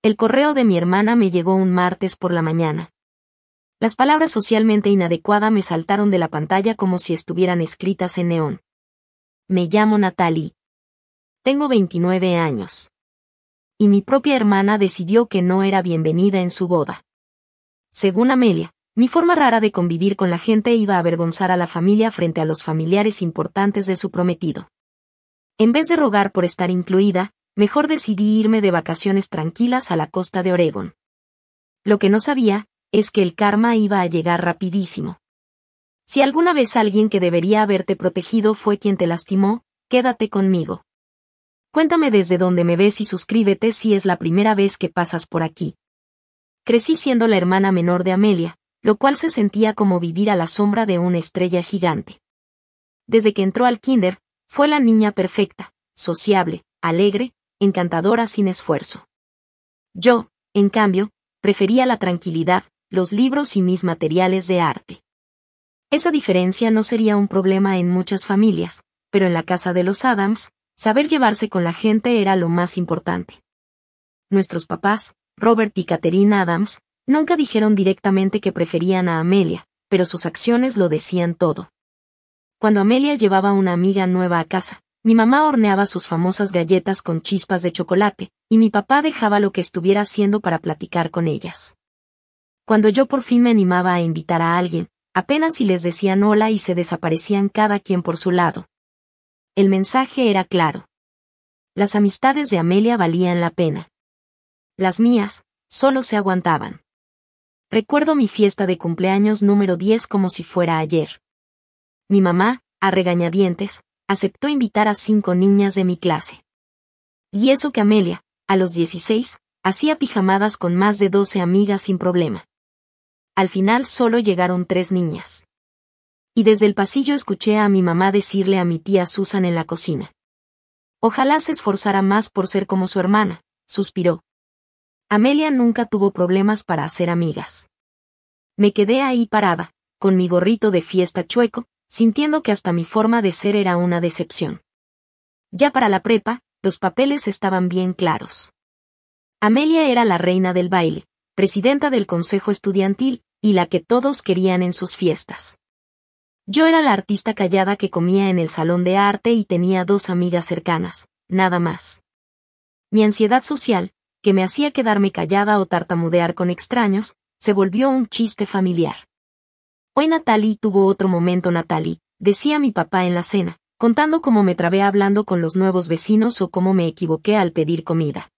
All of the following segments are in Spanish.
El correo de mi hermana me llegó un martes por la mañana. Las palabras socialmente inadecuadas me saltaron de la pantalla como si estuvieran escritas en neón. Me llamo Natalie. Tengo 29 años. Y mi propia hermana decidió que no era bienvenida en su boda. Según Amelia, mi forma rara de convivir con la gente iba a avergonzar a la familia frente a los familiares importantes de su prometido. En vez de rogar por estar incluida, mejor decidí irme de vacaciones tranquilas a la costa de Oregón. Lo que no sabía, es que el karma iba a llegar rapidísimo. Si alguna vez alguien que debería haberte protegido fue quien te lastimó, quédate conmigo. Cuéntame desde dónde me ves y suscríbete si es la primera vez que pasas por aquí. Crecí siendo la hermana menor de Amelia, lo cual se sentía como vivir a la sombra de una estrella gigante. Desde que entró al kinder, fue la niña perfecta, sociable, alegre, encantadora sin esfuerzo. Yo, en cambio, prefería la tranquilidad, los libros y mis materiales de arte. Esa diferencia no sería un problema en muchas familias, pero en la casa de los Adams, saber llevarse con la gente era lo más importante. Nuestros papás, Robert y Catherine Adams, nunca dijeron directamente que preferían a Amelia, pero sus acciones lo decían todo. Cuando Amelia llevaba una amiga nueva a casa, mi mamá horneaba sus famosas galletas con chispas de chocolate, y mi papá dejaba lo que estuviera haciendo para platicar con ellas. Cuando yo por fin me animaba a invitar a alguien, apenas si les decían hola y se desaparecían cada quien por su lado. El mensaje era claro. Las amistades de Amelia valían la pena. Las mías, solo se aguantaban. Recuerdo mi fiesta de cumpleaños número 10 como si fuera ayer. Mi mamá, a regañadientes, aceptó invitar a 5 niñas de mi clase. Y eso que Amelia, a los 16, hacía pijamadas con más de 12 amigas sin problema. Al final solo llegaron 3 niñas. Y desde el pasillo escuché a mi mamá decirle a mi tía Susan en la cocina. Ojalá se esforzara más por ser como su hermana, suspiró. Amelia nunca tuvo problemas para hacer amigas. Me quedé ahí parada, con mi gorrito de fiesta chueco, sintiendo que hasta mi forma de ser era una decepción. Ya para la prepa, los papeles estaban bien claros. Amelia era la reina del baile, presidenta del consejo estudiantil, y la que todos querían en sus fiestas. Yo era la artista callada que comía en el salón de arte y tenía 2 amigas cercanas, nada más. Mi ansiedad social, que me hacía quedarme callada o tartamudear con extraños, se volvió un chiste familiar. Hoy Natalie tuvo otro momento Natalie, decía mi papá en la cena, contando cómo me trabé hablando con los nuevos vecinos o cómo me equivoqué al pedir comida.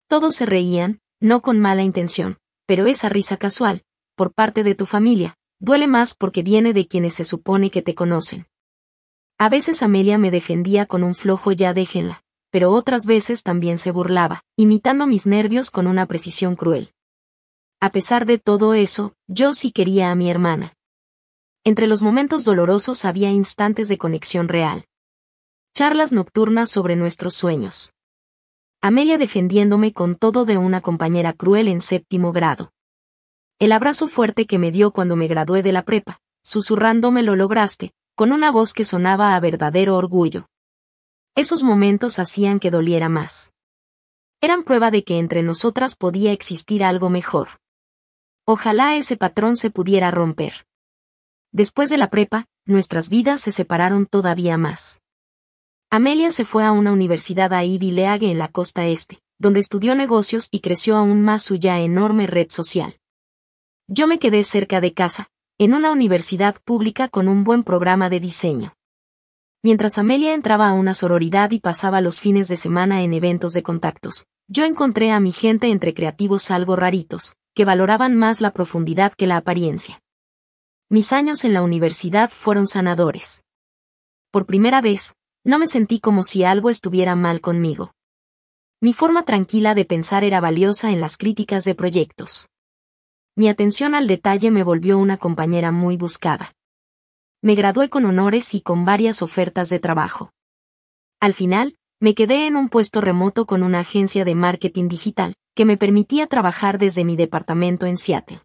Todos se reían, no con mala intención, pero esa risa casual, por parte de tu familia, duele más porque viene de quienes se supone que te conocen. A veces Amelia me defendía con un flojo ya déjenla, pero otras veces también se burlaba, imitando mis nervios con una precisión cruel. A pesar de todo eso, yo sí quería a mi hermana. Entre los momentos dolorosos había instantes de conexión real. Charlas nocturnas sobre nuestros sueños. Amelia defendiéndome con todo de una compañera cruel en 7º grado. El abrazo fuerte que me dio cuando me gradué de la prepa, susurrándome lo lograste, con una voz que sonaba a verdadero orgullo. Esos momentos hacían que doliera más. Eran prueba de que entre nosotras podía existir algo mejor. Ojalá ese patrón se pudiera romper. Después de la prepa, nuestras vidas se separaron todavía más. Amelia se fue a una universidad a Ivy League en la costa este, donde estudió negocios y creció aún más su ya enorme red social. Yo me quedé cerca de casa, en una universidad pública con un buen programa de diseño. Mientras Amelia entraba a una sororidad y pasaba los fines de semana en eventos de contactos, yo encontré a mi gente entre creativos algo raritos, que valoraban más la profundidad que la apariencia. Mis años en la universidad fueron sanadores. Por primera vez, no me sentí como si algo estuviera mal conmigo. Mi forma tranquila de pensar era valiosa en las críticas de proyectos. Mi atención al detalle me volvió una compañera muy buscada. Me gradué con honores y con varias ofertas de trabajo. Al final, me quedé en un puesto remoto con una agencia de marketing digital, que me permitía trabajar desde mi departamento en Seattle.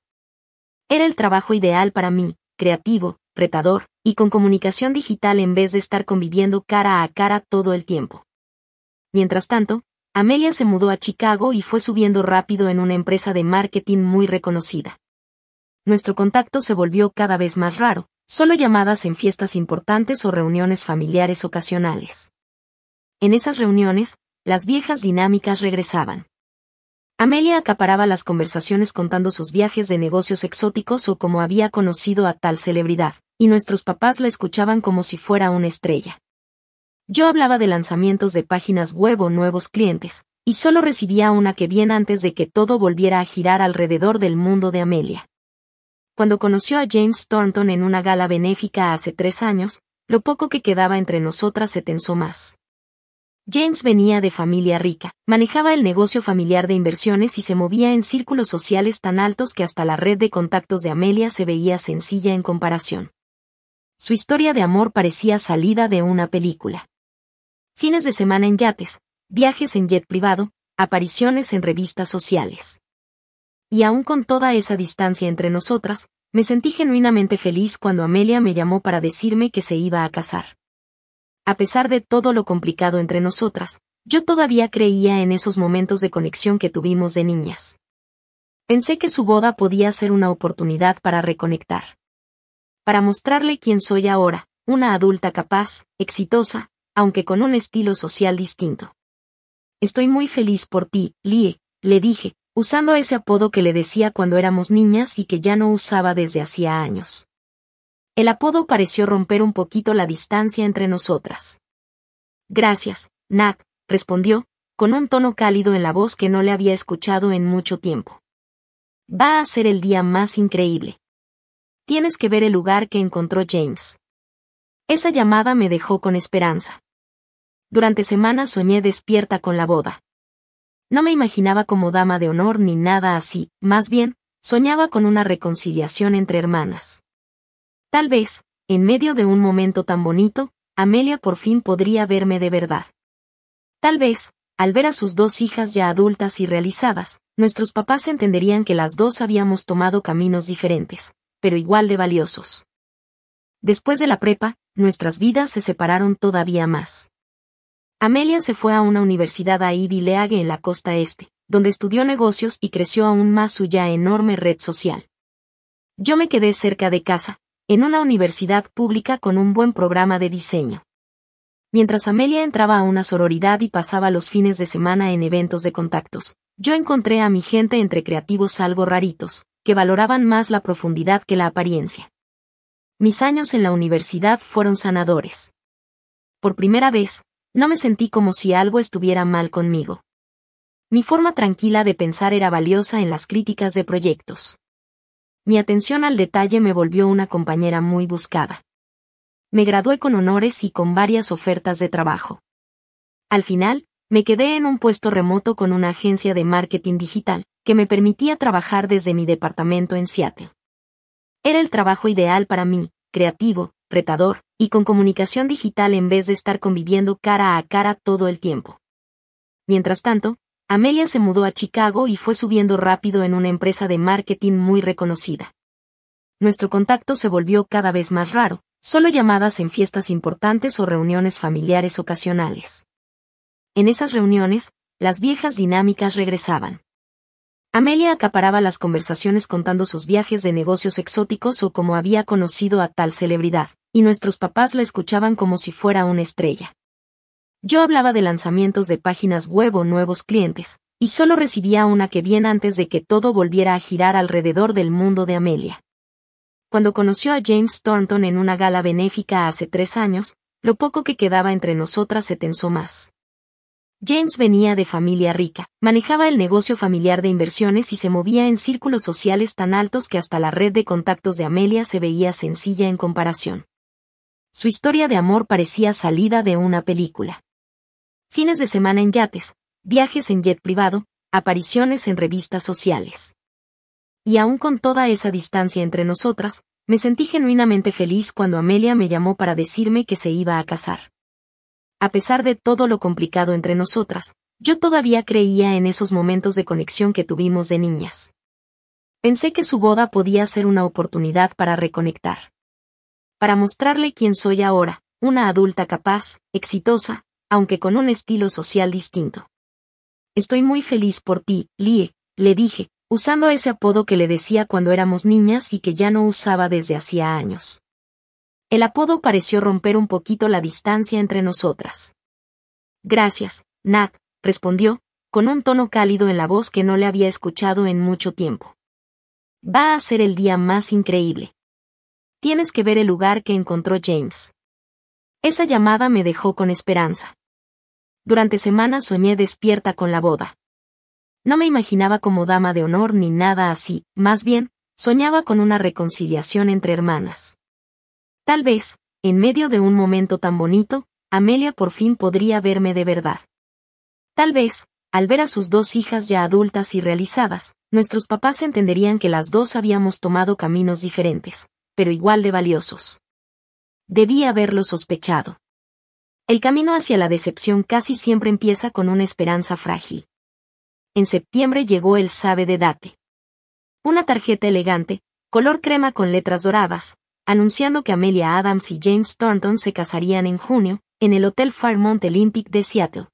Era el trabajo ideal para mí, creativo, retador, y con comunicación digital en vez de estar conviviendo cara a cara todo el tiempo. Mientras tanto, Amelia se mudó a Chicago y fue subiendo rápido en una empresa de marketing muy reconocida. Nuestro contacto se volvió cada vez más raro, solo llamadas en fiestas importantes o reuniones familiares ocasionales. En esas reuniones, las viejas dinámicas regresaban. Amelia acaparaba las conversaciones contando sus viajes de negocios exóticos o cómo había conocido a tal celebridad, y nuestros papás la escuchaban como si fuera una estrella. Yo hablaba de lanzamientos de páginas web o nuevos clientes, y solo recibía una que bien antes de que todo volviera a girar alrededor del mundo de Amelia. Cuando conoció a James Thornton en una gala benéfica hace 3 años, lo poco que quedaba entre nosotras se tensó más. James venía de familia rica, manejaba el negocio familiar de inversiones y se movía en círculos sociales tan altos que hasta la red de contactos de Amelia se veía sencilla en comparación. Su historia de amor parecía salida de una película. Fines de semana en yates, viajes en jet privado, apariciones en revistas sociales. Y aún con toda esa distancia entre nosotras, me sentí genuinamente feliz cuando Amelia me llamó para decirme que se iba a casar. A pesar de todo lo complicado entre nosotras, yo todavía creía en esos momentos de conexión que tuvimos de niñas. Pensé que su boda podía ser una oportunidad para reconectar. Para mostrarle quién soy ahora, una adulta capaz, exitosa, aunque con un estilo social distinto. Estoy muy feliz por ti, Lie, le dije, usando ese apodo que le decía cuando éramos niñas y que ya no usaba desde hacía años. El apodo pareció romper un poquito la distancia entre nosotras. Gracias, Nat, respondió, con un tono cálido en la voz que no le había escuchado en mucho tiempo. Va a ser el día más increíble. Tienes que ver el lugar que encontró James. Esa llamada me dejó con esperanza. Durante semanas soñé despierta con la boda. No me imaginaba como dama de honor ni nada así, más bien, soñaba con una reconciliación entre hermanas. Tal vez, en medio de un momento tan bonito, Amelia por fin podría verme de verdad. Tal vez, al ver a sus 2 hijas ya adultas y realizadas, nuestros papás entenderían que las 2 habíamos tomado caminos diferentes, pero igual de valiosos. Después de la prepa, nuestras vidas se separaron todavía más. Amelia se fue a una universidad a Ivy League en la costa este, donde estudió negocios y creció aún más su ya enorme red social. Yo me quedé cerca de casa, en una universidad pública con un buen programa de diseño. Mientras Amelia entraba a una sororidad y pasaba los fines de semana en eventos de contactos, yo encontré a mi gente entre creativos algo raritos, que valoraban más la profundidad que la apariencia. Mis años en la universidad fueron sanadores. Por primera vez, no me sentí como si algo estuviera mal conmigo. Mi forma tranquila de pensar era valiosa en las críticas de proyectos. Mi atención al detalle me volvió una compañera muy buscada. Me gradué con honores y con varias ofertas de trabajo. Al final, me quedé en un puesto remoto con una agencia de marketing digital, que me permitía trabajar desde mi departamento en Seattle. Era el trabajo ideal para mí, creativo, retador, y con comunicación digital en vez de estar conviviendo cara a cara todo el tiempo. Mientras tanto, Amelia se mudó a Chicago y fue subiendo rápido en una empresa de marketing muy reconocida. Nuestro contacto se volvió cada vez más raro, solo llamadas en fiestas importantes o reuniones familiares ocasionales. En esas reuniones, las viejas dinámicas regresaban. Amelia acaparaba las conversaciones contando sus viajes de negocios exóticos o cómo había conocido a tal celebridad, y nuestros papás la escuchaban como si fuera una estrella. Yo hablaba de lanzamientos de páginas web o nuevos clientes, y solo recibía una que bien antes de que todo volviera a girar alrededor del mundo de Amelia. Cuando conoció a James Thornton en una gala benéfica hace 3 años, lo poco que quedaba entre nosotras se tensó más. James venía de familia rica, manejaba el negocio familiar de inversiones y se movía en círculos sociales tan altos que hasta la red de contactos de Amelia se veía sencilla en comparación. Su historia de amor parecía salida de una película. Fines de semana en yates, viajes en jet privado, apariciones en revistas sociales. Y aún con toda esa distancia entre nosotras, me sentí genuinamente feliz cuando Amelia me llamó para decirme que se iba a casar. A pesar de todo lo complicado entre nosotras, yo todavía creía en esos momentos de conexión que tuvimos de niñas. Pensé que su boda podía ser una oportunidad para reconectar. Para mostrarle quién soy ahora, una adulta capaz, exitosa, aunque con un estilo social distinto. Estoy muy feliz por ti, Lie, le dije, usando ese apodo que le decía cuando éramos niñas y que ya no usaba desde hacía años. El apodo pareció romper un poquito la distancia entre nosotras. Gracias, Nat, respondió, con un tono cálido en la voz que no le había escuchado en mucho tiempo. Va a ser el día más increíble. Tienes que ver el lugar que encontró James. Esa llamada me dejó con esperanza. Durante semanas soñé despierta con la boda. No me imaginaba como dama de honor ni nada así, más bien, soñaba con una reconciliación entre hermanas. Tal vez, en medio de un momento tan bonito, Amelia por fin podría verme de verdad. Tal vez, al ver a sus dos hijas ya adultas y realizadas, nuestros papás entenderían que las dos habíamos tomado caminos diferentes, pero igual de valiosos. Debí haberlo sospechado. El camino hacia la decepción casi siempre empieza con una esperanza frágil. En septiembre llegó el sabe de date. Una tarjeta elegante, color crema con letras doradas, anunciando que Amelia Adams y James Thornton se casarían en junio, en el Hotel Fairmont Olympic de Seattle.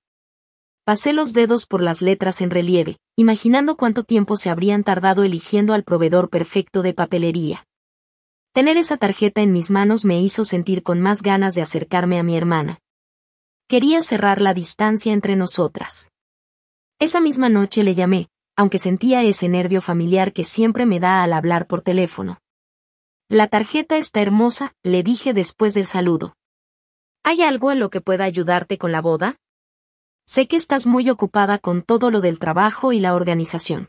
Pasé los dedos por las letras en relieve, imaginando cuánto tiempo se habrían tardado eligiendo al proveedor perfecto de papelería. Tener esa tarjeta en mis manos me hizo sentir con más ganas de acercarme a mi hermana. Quería cerrar la distancia entre nosotras. Esa misma noche le llamé, aunque sentía ese nervio familiar que siempre me da al hablar por teléfono. La tarjeta está hermosa, le dije después del saludo. ¿Hay algo en lo que pueda ayudarte con la boda? Sé que estás muy ocupada con todo lo del trabajo y la organización.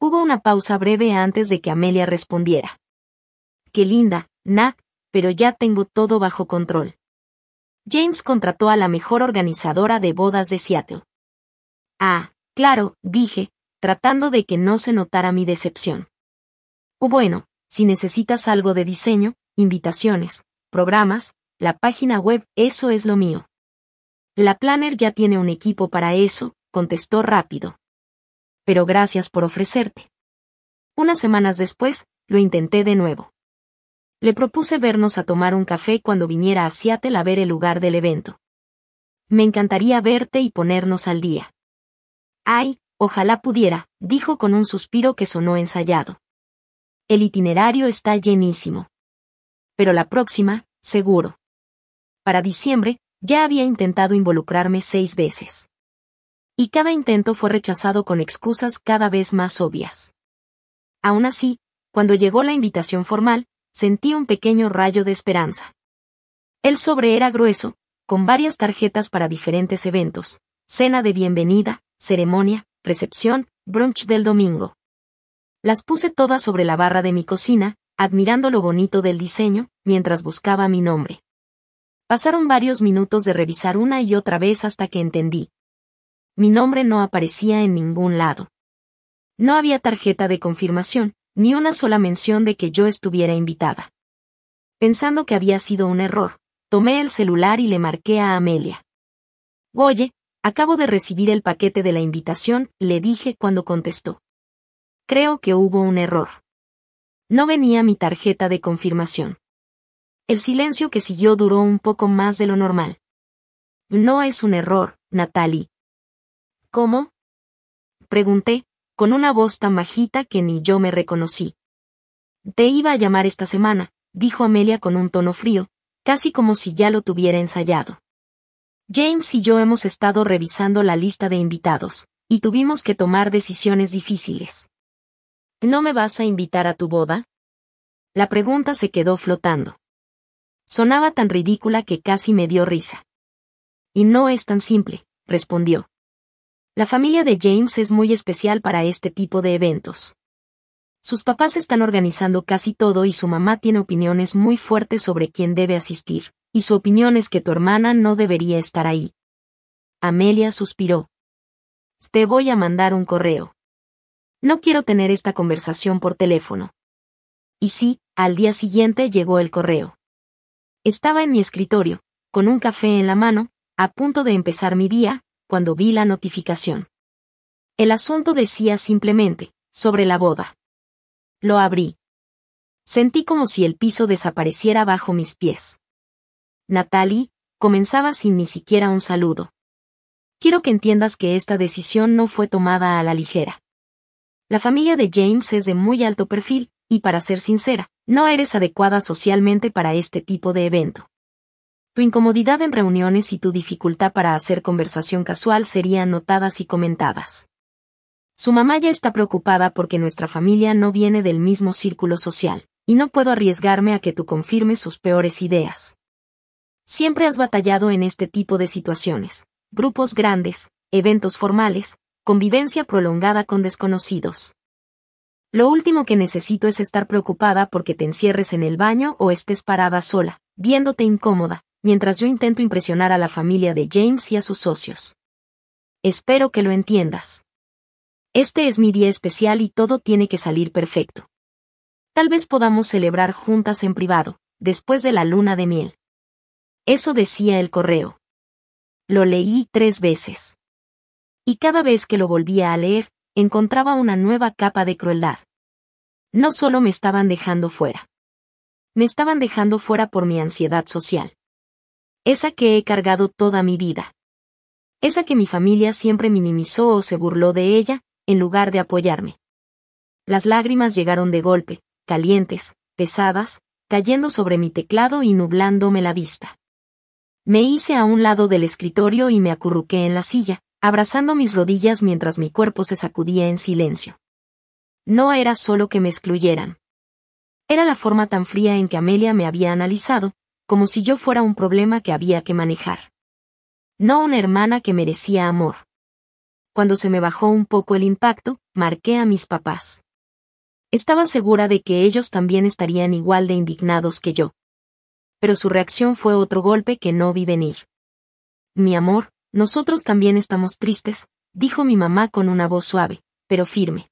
Hubo una pausa breve antes de que Amelia respondiera. Qué linda, Nat, pero ya tengo todo bajo control. James contrató a la mejor organizadora de bodas de Seattle. Ah, claro, dije, tratando de que no se notara mi decepción. Bueno, si necesitas algo de diseño, invitaciones, programas, la página web, eso es lo mío. La planner ya tiene un equipo para eso, contestó rápido. Pero gracias por ofrecerte. Unas semanas después, lo intenté de nuevo. Le propuse vernos a tomar un café cuando viniera a Seattle a ver el lugar del evento. Me encantaría verte y ponernos al día. Ay, ojalá pudiera, dijo con un suspiro que sonó ensayado. El itinerario está llenísimo. Pero la próxima, seguro. Para diciembre, ya había intentado involucrarme 6 veces. Y cada intento fue rechazado con excusas cada vez más obvias. Aún así, cuando llegó la invitación formal, sentí un pequeño rayo de esperanza. El sobre era grueso, con varias tarjetas para diferentes eventos: cena de bienvenida, ceremonia, recepción, brunch del domingo. Las puse todas sobre la barra de mi cocina, admirando lo bonito del diseño, mientras buscaba mi nombre. Pasaron varios minutos de revisar una y otra vez hasta que entendí. Mi nombre no aparecía en ningún lado. No había tarjeta de confirmación, ni una sola mención de que yo estuviera invitada. Pensando que había sido un error, tomé el celular y le marqué a Amelia. Oye, acabo de recibir el paquete de la invitación, le dije cuando contestó. Creo que hubo un error. No venía mi tarjeta de confirmación. El silencio que siguió duró un poco más de lo normal. No es un error, Natalie. ¿Cómo? Pregunté, con una voz tan bajita que ni yo me reconocí. Te iba a llamar esta semana, dijo Amelia con un tono frío, casi como si ya lo tuviera ensayado. James y yo hemos estado revisando la lista de invitados, y tuvimos que tomar decisiones difíciles. ¿No me vas a invitar a tu boda? La pregunta se quedó flotando. Sonaba tan ridícula que casi me dio risa. Y no es tan simple, respondió. La familia de James es muy especial para este tipo de eventos. Sus papás están organizando casi todo y su mamá tiene opiniones muy fuertes sobre quién debe asistir, y su opinión es que tu hermana no debería estar ahí. Amelia suspiró. Te voy a mandar un correo. No quiero tener esta conversación por teléfono. Y sí, al día siguiente llegó el correo. Estaba en mi escritorio, con un café en la mano, a punto de empezar mi día, cuando vi la notificación. El asunto decía simplemente, sobre la boda. Lo abrí. Sentí como si el piso desapareciera bajo mis pies. Natalie, comenzaba sin ni siquiera un saludo. Quiero que entiendas que esta decisión no fue tomada a la ligera. La familia de James es de muy alto perfil, y para ser sincera, no eres adecuada socialmente para este tipo de evento. Tu incomodidad en reuniones y tu dificultad para hacer conversación casual serían notadas y comentadas. Su mamá ya está preocupada porque nuestra familia no viene del mismo círculo social, y no puedo arriesgarme a que tú confirmes sus peores ideas. Siempre has batallado en este tipo de situaciones, grupos grandes, eventos formales, convivencia prolongada con desconocidos. Lo último que necesito es estar preocupada porque te encierres en el baño o estés parada sola, viéndote incómoda, mientras yo intento impresionar a la familia de James y a sus socios. Espero que lo entiendas. Este es mi día especial y todo tiene que salir perfecto. Tal vez podamos celebrar juntas en privado, después de la luna de miel. Eso decía el correo. Lo leí 3 veces. Y cada vez que lo volvía a leer, encontraba una nueva capa de crueldad. No solo me estaban dejando fuera. Me estaban dejando fuera por mi ansiedad social. Esa que he cargado toda mi vida. Esa que mi familia siempre minimizó o se burló de ella, en lugar de apoyarme. Las lágrimas llegaron de golpe, calientes, pesadas, cayendo sobre mi teclado y nublándome la vista. Me hice a un lado del escritorio y me acurruqué en la silla, abrazando mis rodillas mientras mi cuerpo se sacudía en silencio. No era solo que me excluyeran. Era la forma tan fría en que Amelia me había analizado, como si yo fuera un problema que había que manejar. No una hermana que merecía amor. Cuando se me bajó un poco el impacto, marqué a mis papás. Estaba segura de que ellos también estarían igual de indignados que yo. Pero su reacción fue otro golpe que no vi venir. Mi amor, nosotros también estamos tristes, dijo mi mamá con una voz suave, pero firme.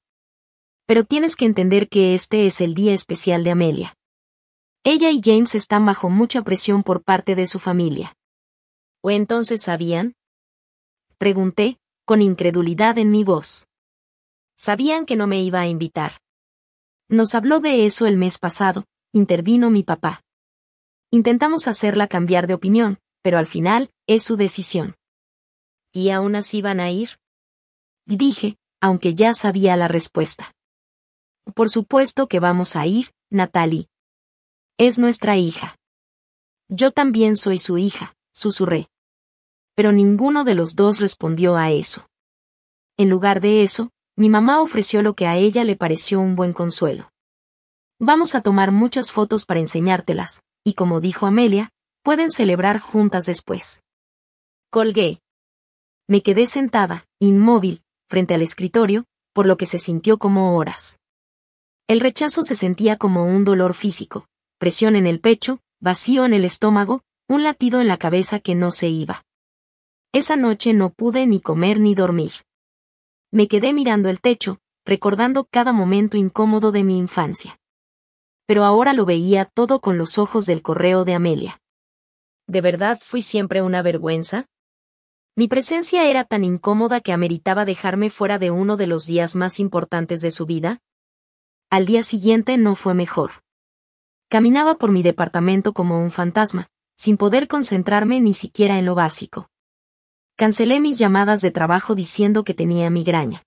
Pero tienes que entender que este es el día especial de Amelia. Ella y James están bajo mucha presión por parte de su familia. ¿O entonces sabían? Pregunté, con incredulidad en mi voz. Sabían que no me iba a invitar. Nos habló de eso el mes pasado, intervino mi papá. Intentamos hacerla cambiar de opinión, pero al final, es su decisión. ¿Y aún así van a ir? Dije, aunque ya sabía la respuesta. Por supuesto que vamos a ir, Natalie. Es nuestra hija. Yo también soy su hija, susurré. Pero ninguno de los dos respondió a eso. En lugar de eso, mi mamá ofreció lo que a ella le pareció un buen consuelo. Vamos a tomar muchas fotos para enseñártelas, y como dijo Amelia, pueden celebrar juntas después. Colgué. Me quedé sentada, inmóvil, frente al escritorio, por lo que se sintió como horas. El rechazo se sentía como un dolor físico, presión en el pecho, vacío en el estómago, un latido en la cabeza que no se iba. Esa noche no pude ni comer ni dormir. Me quedé mirando el techo, recordando cada momento incómodo de mi infancia. Pero ahora lo veía todo con los ojos del correo de Amelia. ¿De verdad fui siempre una vergüenza? Mi presencia era tan incómoda que ameritaba dejarme fuera de uno de los días más importantes de su vida. Al día siguiente no fue mejor. Caminaba por mi departamento como un fantasma, sin poder concentrarme ni siquiera en lo básico. Cancelé mis llamadas de trabajo diciendo que tenía migraña.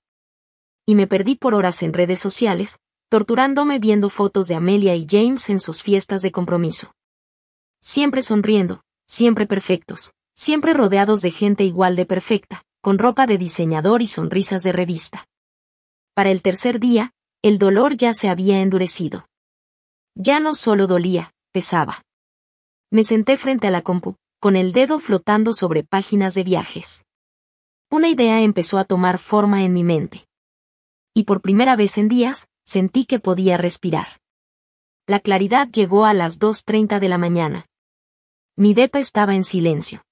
Y me perdí por horas en redes sociales, torturándome viendo fotos de Amelia y James en sus fiestas de compromiso. Siempre sonriendo, siempre perfectos, siempre rodeados de gente igual de perfecta, con ropa de diseñador y sonrisas de revista. Para el tercer día, el dolor ya se había endurecido. Ya no solo dolía, pesaba. Me senté frente a la compu, con el dedo flotando sobre páginas de viajes. Una idea empezó a tomar forma en mi mente. Y por primera vez en días, sentí que podía respirar. La claridad llegó a las 2:30 de la mañana. Mi depa estaba en silencio.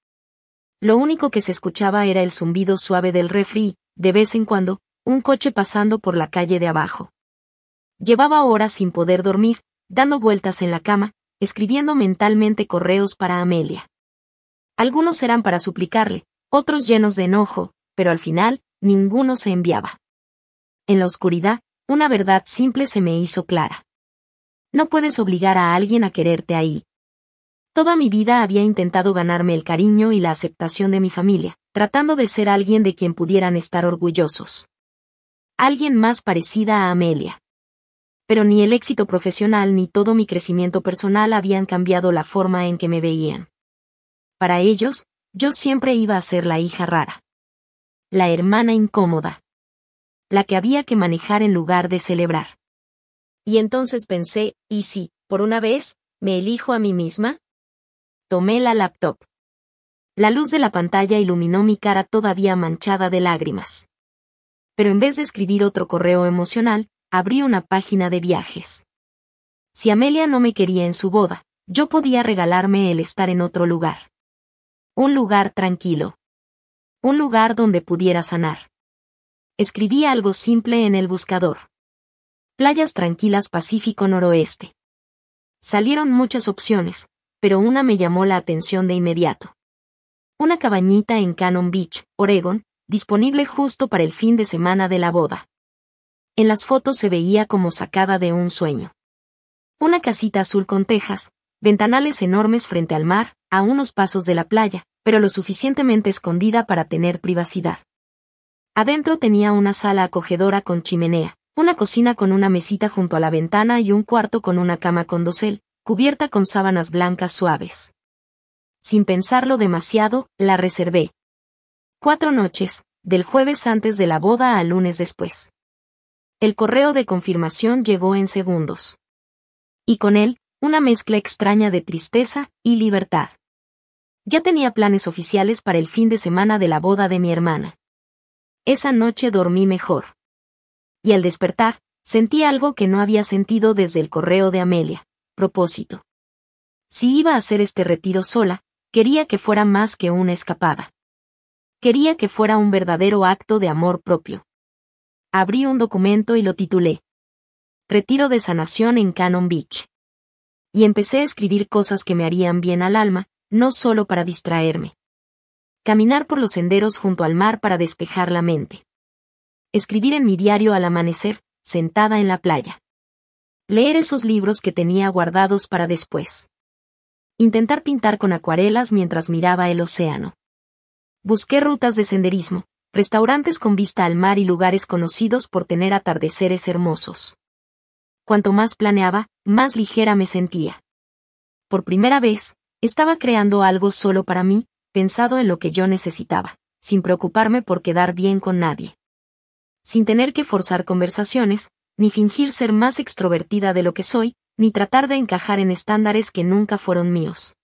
Lo único que se escuchaba era el zumbido suave del refri, de vez en cuando, un coche pasando por la calle de abajo. Llevaba horas sin poder dormir, dando vueltas en la cama, escribiendo mentalmente correos para Amelia. Algunos eran para suplicarle, otros llenos de enojo, pero al final, ninguno se enviaba. En la oscuridad, una verdad simple se me hizo clara. No puedes obligar a alguien a quererte ahí. Toda mi vida había intentado ganarme el cariño y la aceptación de mi familia, tratando de ser alguien de quien pudieran estar orgullosos. Alguien más parecida a Amelia. Pero ni el éxito profesional ni todo mi crecimiento personal habían cambiado la forma en que me veían. Para ellos, yo siempre iba a ser la hija rara. La hermana incómoda. La que había que manejar en lugar de celebrar. Y entonces pensé, ¿y si, por una vez, me elijo a mí misma? Tomé la laptop. La luz de la pantalla iluminó mi cara todavía manchada de lágrimas. Pero en vez de escribir otro correo emocional, abrí una página de viajes. Si Amelia no me quería en su boda, yo podía regalarme el estar en otro lugar. Un lugar tranquilo. Un lugar donde pudiera sanar. Escribí algo simple en el buscador. Playas tranquilas Pacífico Noroeste. Salieron muchas opciones, pero una me llamó la atención de inmediato. Una cabañita en Cannon Beach, Oregón, disponible justo para el fin de semana de la boda. En las fotos se veía como sacada de un sueño. Una casita azul con tejas, ventanales enormes frente al mar, a unos pasos de la playa, pero lo suficientemente escondida para tener privacidad. Adentro tenía una sala acogedora con chimenea, una cocina con una mesita junto a la ventana y un cuarto con una cama con dosel, cubierta con sábanas blancas suaves. Sin pensarlo demasiado, la reservé. 4 noches, del jueves antes de la boda al lunes después. El correo de confirmación llegó en segundos. Y con él, una mezcla extraña de tristeza y libertad. Ya tenía planes oficiales para el fin de semana de la boda de mi hermana. Esa noche dormí mejor. Y al despertar, sentí algo que no había sentido desde el correo de Amelia: propósito. Si iba a hacer este retiro sola, quería que fuera más que una escapada. Quería que fuera un verdadero acto de amor propio. Abrí un documento y lo titulé Retiro de sanación en Cannon Beach. Y empecé a escribir cosas que me harían bien al alma, no solo para distraerme. Caminar por los senderos junto al mar para despejar la mente. Escribir en mi diario al amanecer, sentada en la playa. Leer esos libros que tenía guardados para después. Intentar pintar con acuarelas mientras miraba el océano. Busqué rutas de senderismo, restaurantes con vista al mar y lugares conocidos por tener atardeceres hermosos. Cuanto más planeaba, más ligera me sentía. Por primera vez, estaba creando algo solo para mí, pensado en lo que yo necesitaba, sin preocuparme por quedar bien con nadie. Sin tener que forzar conversaciones, ni fingir ser más extrovertida de lo que soy, ni tratar de encajar en estándares que nunca fueron míos.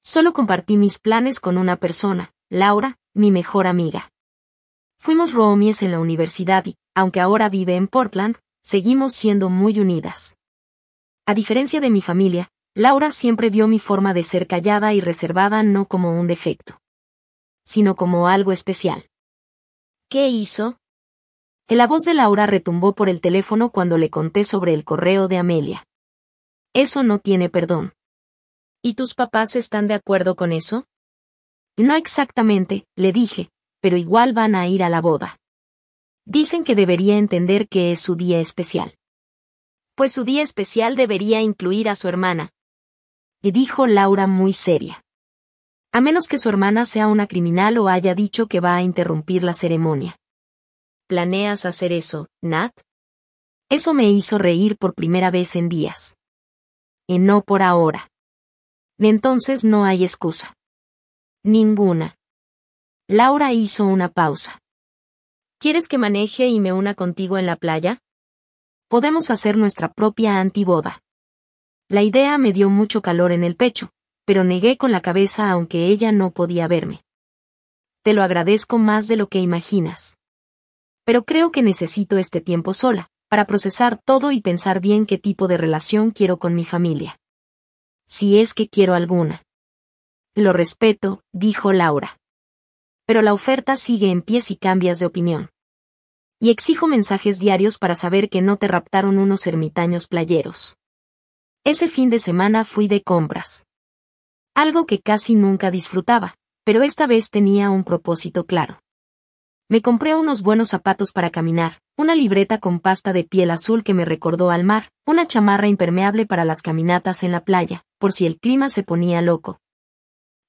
Solo compartí mis planes con una persona, Laura, mi mejor amiga. Fuimos roomies en la universidad y, aunque ahora vive en Portland, seguimos siendo muy unidas. A diferencia de mi familia, Laura siempre vio mi forma de ser callada y reservada no como un defecto, sino como algo especial. ¿Qué hizo? La voz de Laura retumbó por el teléfono cuando le conté sobre el correo de Amelia. Eso no tiene perdón. ¿Y tus papás están de acuerdo con eso? No exactamente, le dije, pero igual van a ir a la boda. Dicen que debería entender que es su día especial. Pues su día especial debería incluir a su hermana. Y dijo Laura muy seria. A menos que su hermana sea una criminal o haya dicho que va a interrumpir la ceremonia. ¿Planeas hacer eso, Nat? Eso me hizo reír por primera vez en días. Y no por ahora. Entonces no hay excusa. Ninguna. Laura hizo una pausa. ¿Quieres que maneje y me una contigo en la playa? Podemos hacer nuestra propia antiboda. La idea me dio mucho calor en el pecho, pero negué con la cabeza aunque ella no podía verme. Te lo agradezco más de lo que imaginas. Pero creo que necesito este tiempo sola, para procesar todo y pensar bien qué tipo de relación quiero con mi familia. Si es que quiero alguna. Lo respeto, dijo Laura. Pero la oferta sigue en pie si cambias de opinión. Y exijo mensajes diarios para saber que no te raptaron unos ermitaños playeros. Ese fin de semana fui de compras. Algo que casi nunca disfrutaba, pero esta vez tenía un propósito claro. Me compré unos buenos zapatos para caminar, una libreta con pasta de piel azul que me recordó al mar, una chamarra impermeable para las caminatas en la playa, por si el clima se ponía loco.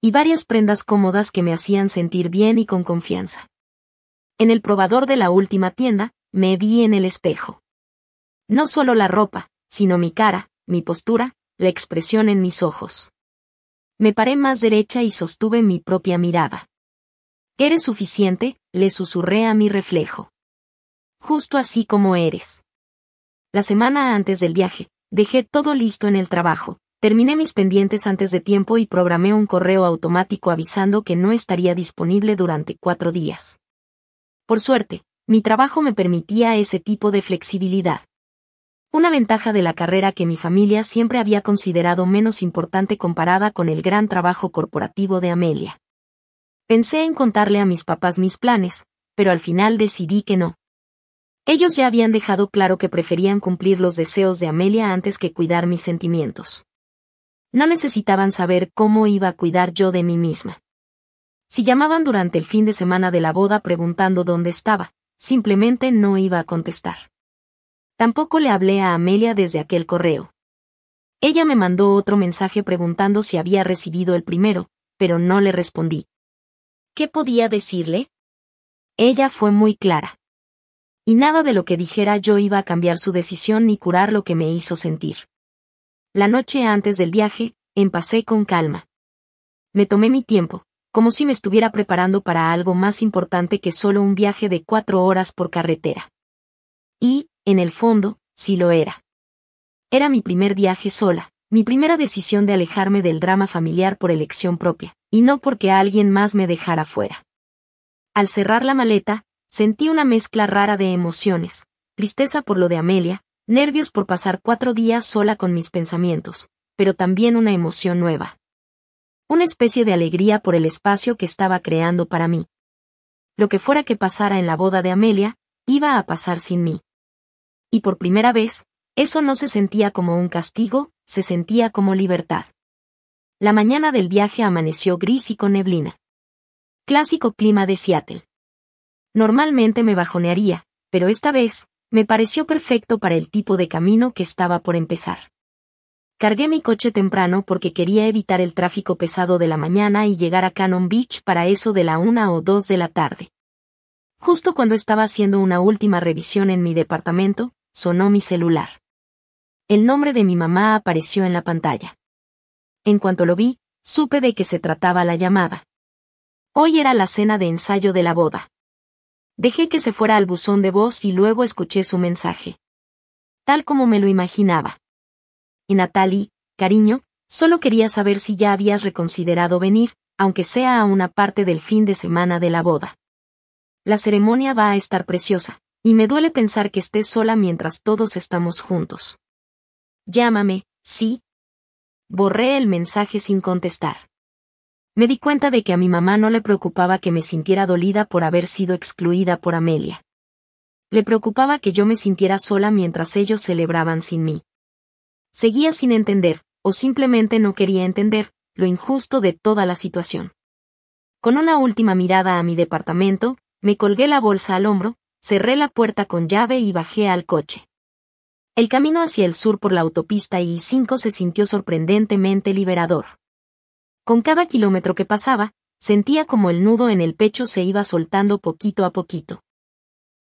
y varias prendas cómodas que me hacían sentir bien y con confianza. En el probador de la última tienda, me vi en el espejo. No solo la ropa, sino mi cara, mi postura, la expresión en mis ojos. Me paré más derecha y sostuve mi propia mirada. «Eres suficiente», le susurré a mi reflejo. «Justo así como eres». La semana antes del viaje, dejé todo listo en el trabajo, terminé mis pendientes antes de tiempo y programé un correo automático avisando que no estaría disponible durante 4 días. Por suerte, mi trabajo me permitía ese tipo de flexibilidad. Una ventaja de la carrera que mi familia siempre había considerado menos importante comparada con el gran trabajo corporativo de Amelia. Pensé en contarle a mis papás mis planes, pero al final decidí que no. Ellos ya habían dejado claro que preferían cumplir los deseos de Amelia antes que cuidar mis sentimientos. No necesitaban saber cómo iba a cuidar yo de mí misma. Si llamaban durante el fin de semana de la boda preguntando dónde estaba, simplemente no iba a contestar. Tampoco le hablé a Amelia desde aquel correo. Ella me mandó otro mensaje preguntando si había recibido el primero, pero no le respondí. ¿Qué podía decirle? Ella fue muy clara. Y nada de lo que dijera yo iba a cambiar su decisión ni curar lo que me hizo sentir. La noche antes del viaje, empecé con calma. Me tomé mi tiempo, como si me estuviera preparando para algo más importante que solo un viaje de 4 horas por carretera. Y, en el fondo, sí lo era. Era mi primer viaje sola, mi primera decisión de alejarme del drama familiar por elección propia, y no porque alguien más me dejara fuera. Al cerrar la maleta, sentí una mezcla rara de emociones, tristeza por lo de Amelia, nervios por pasar 4 días sola con mis pensamientos, pero también una emoción nueva. Una especie de alegría por el espacio que estaba creando para mí. Lo que fuera que pasara en la boda de Amelia, iba a pasar sin mí. Y por primera vez, eso no se sentía como un castigo, se sentía como libertad. La mañana del viaje amaneció gris y con neblina. Clásico clima de Seattle. Normalmente me bajonearía, pero esta vez, me pareció perfecto para el tipo de camino que estaba por empezar. Cargué mi coche temprano porque quería evitar el tráfico pesado de la mañana y llegar a Cannon Beach para eso de la 1 o 2 de la tarde. Justo cuando estaba haciendo una última revisión en mi departamento, sonó mi celular. El nombre de mi mamá apareció en la pantalla. En cuanto lo vi, supe de qué se trataba la llamada. Hoy era la cena de ensayo de la boda. Dejé que se fuera al buzón de voz y luego escuché su mensaje. Tal como me lo imaginaba. Y Natalie, cariño, solo quería saber si ya habías reconsiderado venir, aunque sea a una parte del fin de semana de la boda. La ceremonia va a estar preciosa, y me duele pensar que estés sola mientras todos estamos juntos. Llámame, ¿sí? Borré el mensaje sin contestar. Me di cuenta de que a mi mamá no le preocupaba que me sintiera dolida por haber sido excluida por Amelia. Le preocupaba que yo me sintiera sola mientras ellos celebraban sin mí. Seguía sin entender, o simplemente no quería entender, lo injusto de toda la situación. Con una última mirada a mi departamento, me colgué la bolsa al hombro, cerré la puerta con llave y bajé al coche. El camino hacia el sur por la autopista I-5 se sintió sorprendentemente liberador. Con cada kilómetro que pasaba, sentía como el nudo en el pecho se iba soltando poquito a poquito.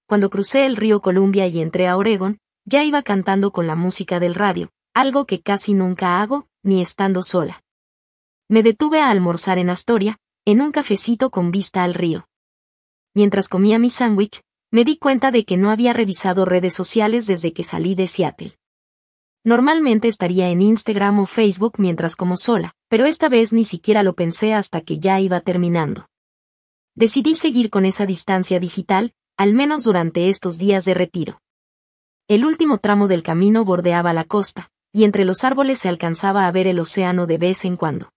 Cuando crucé el río Columbia y entré a Oregon, ya iba cantando con la música del radio, algo que casi nunca hago, ni estando sola. Me detuve a almorzar en Astoria, en un cafecito con vista al río. Mientras comía mi sándwich, me di cuenta de que no había revisado redes sociales desde que salí de Seattle. Normalmente estaría en Instagram o Facebook mientras como sola, pero esta vez ni siquiera lo pensé hasta que ya iba terminando. Decidí seguir con esa distancia digital, al menos durante estos días de retiro. El último tramo del camino bordeaba la costa, y entre los árboles se alcanzaba a ver el océano de vez en cuando.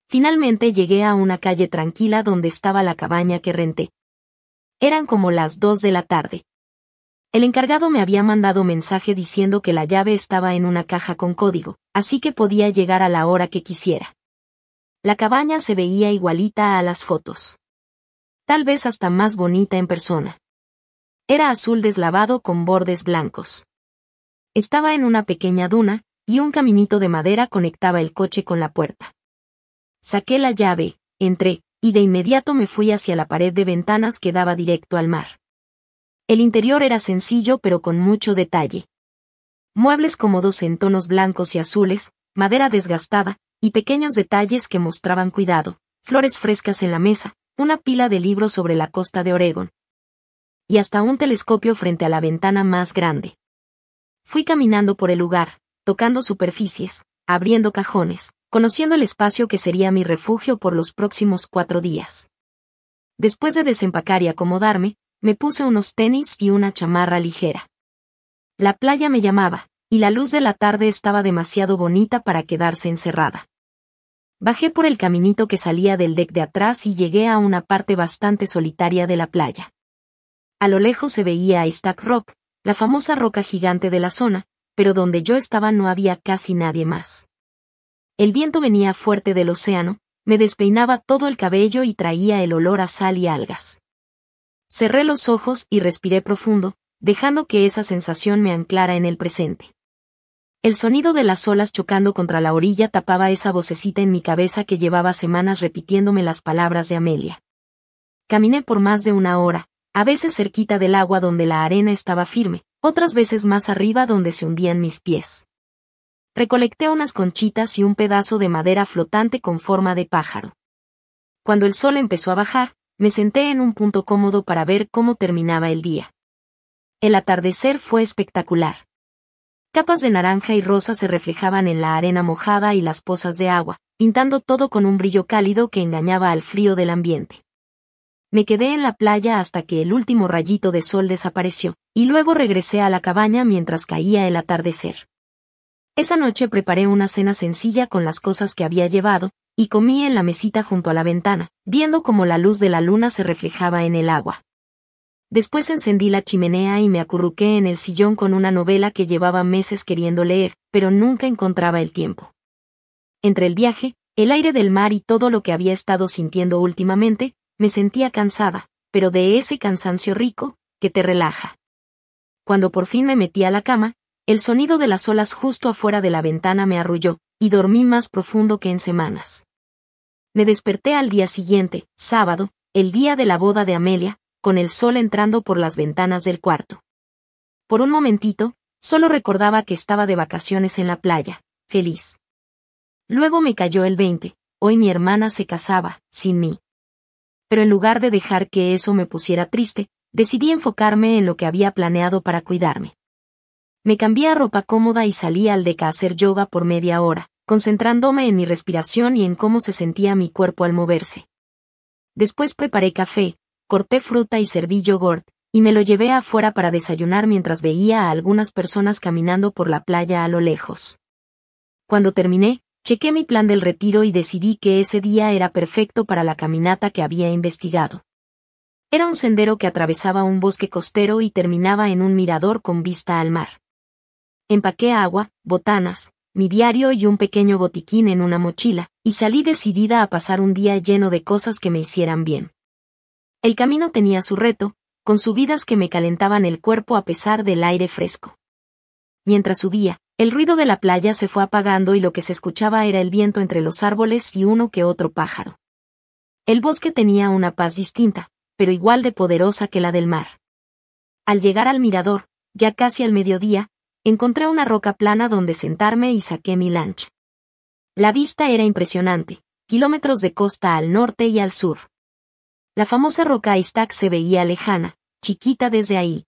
Finalmente llegué a una calle tranquila donde estaba la cabaña que renté. Eran como las 2 de la tarde. El encargado me había mandado mensaje diciendo que la llave estaba en una caja con código, así que podía llegar a la hora que quisiera. La cabaña se veía igualita a las fotos. Tal vez hasta más bonita en persona. Era azul deslavado con bordes blancos. Estaba en una pequeña duna, y un caminito de madera conectaba el coche con la puerta. Saqué la llave, entré, y de inmediato me fui hacia la pared de ventanas que daba directo al mar. El interior era sencillo pero con mucho detalle. Muebles cómodos en tonos blancos y azules, madera desgastada, y pequeños detalles que mostraban cuidado, flores frescas en la mesa, una pila de libros sobre la costa de Oregón. Y hasta un telescopio frente a la ventana más grande. Fui caminando por el lugar, tocando superficies, abriendo cajones, conociendo el espacio que sería mi refugio por los próximos 4 días. Después de desempacar y acomodarme, me puse unos tenis y una chamarra ligera. La playa me llamaba, y la luz de la tarde estaba demasiado bonita para quedarse encerrada. Bajé por el caminito que salía del deck de atrás y llegué a una parte bastante solitaria de la playa. A lo lejos se veía Stack Rock, la famosa roca gigante de la zona, pero donde yo estaba no había casi nadie más. El viento venía fuerte del océano, me despeinaba todo el cabello y traía el olor a sal y algas. Cerré los ojos y respiré profundo, dejando que esa sensación me anclara en el presente. El sonido de las olas chocando contra la orilla tapaba esa vocecita en mi cabeza que llevaba semanas repitiéndome las palabras de Amelia. Caminé por más de 1 hora, a veces cerquita del agua donde la arena estaba firme, otras veces más arriba donde se hundían mis pies. Recolecté unas conchitas y un pedazo de madera flotante con forma de pájaro. Cuando el sol empezó a bajar, me senté en un punto cómodo para ver cómo terminaba el día. El atardecer fue espectacular. Capas de naranja y rosa se reflejaban en la arena mojada y las pozas de agua, pintando todo con un brillo cálido que engañaba al frío del ambiente. Me quedé en la playa hasta que el último rayito de sol desapareció, y luego regresé a la cabaña mientras caía el atardecer. Esa noche preparé una cena sencilla con las cosas que había llevado, y comí en la mesita junto a la ventana, viendo cómo la luz de la luna se reflejaba en el agua. Después encendí la chimenea y me acurruqué en el sillón con una novela que llevaba meses queriendo leer, pero nunca encontraba el tiempo. Entre el viaje, el aire del mar y todo lo que había estado sintiendo últimamente, me sentía cansada, pero de ese cansancio rico, que te relaja. Cuando por fin me metí a la cama, el sonido de las olas justo afuera de la ventana me arrulló, y dormí más profundo que en semanas. Me desperté al día siguiente, sábado, el día de la boda de Amelia, con el sol entrando por las ventanas del cuarto. Por un momentito, solo recordaba que estaba de vacaciones en la playa, feliz. Luego me cayó el 20, hoy mi hermana se casaba, sin mí. Pero en lugar de dejar que eso me pusiera triste, decidí enfocarme en lo que había planeado para cuidarme. Me cambié a ropa cómoda y salí al deck a hacer yoga por media hora, concentrándome en mi respiración y en cómo se sentía mi cuerpo al moverse. Después preparé café, corté fruta y serví yogurt, y me lo llevé afuera para desayunar mientras veía a algunas personas caminando por la playa a lo lejos. Cuando terminé, chequé mi plan del retiro y decidí que ese día era perfecto para la caminata que había investigado. Era un sendero que atravesaba un bosque costero y terminaba en un mirador con vista al mar. Empaqué agua, botanas, mi diario y un pequeño botiquín en una mochila, y salí decidida a pasar un día lleno de cosas que me hicieran bien. El camino tenía su reto, con subidas que me calentaban el cuerpo a pesar del aire fresco. Mientras subía, el ruido de la playa se fue apagando y lo que se escuchaba era el viento entre los árboles y uno que otro pájaro. El bosque tenía una paz distinta, pero igual de poderosa que la del mar. Al llegar al mirador, ya casi al mediodía, encontré una roca plana donde sentarme y saqué mi lunch. La vista era impresionante, kilómetros de costa al norte y al sur. La famosa roca Stack se veía lejana, chiquita desde ahí.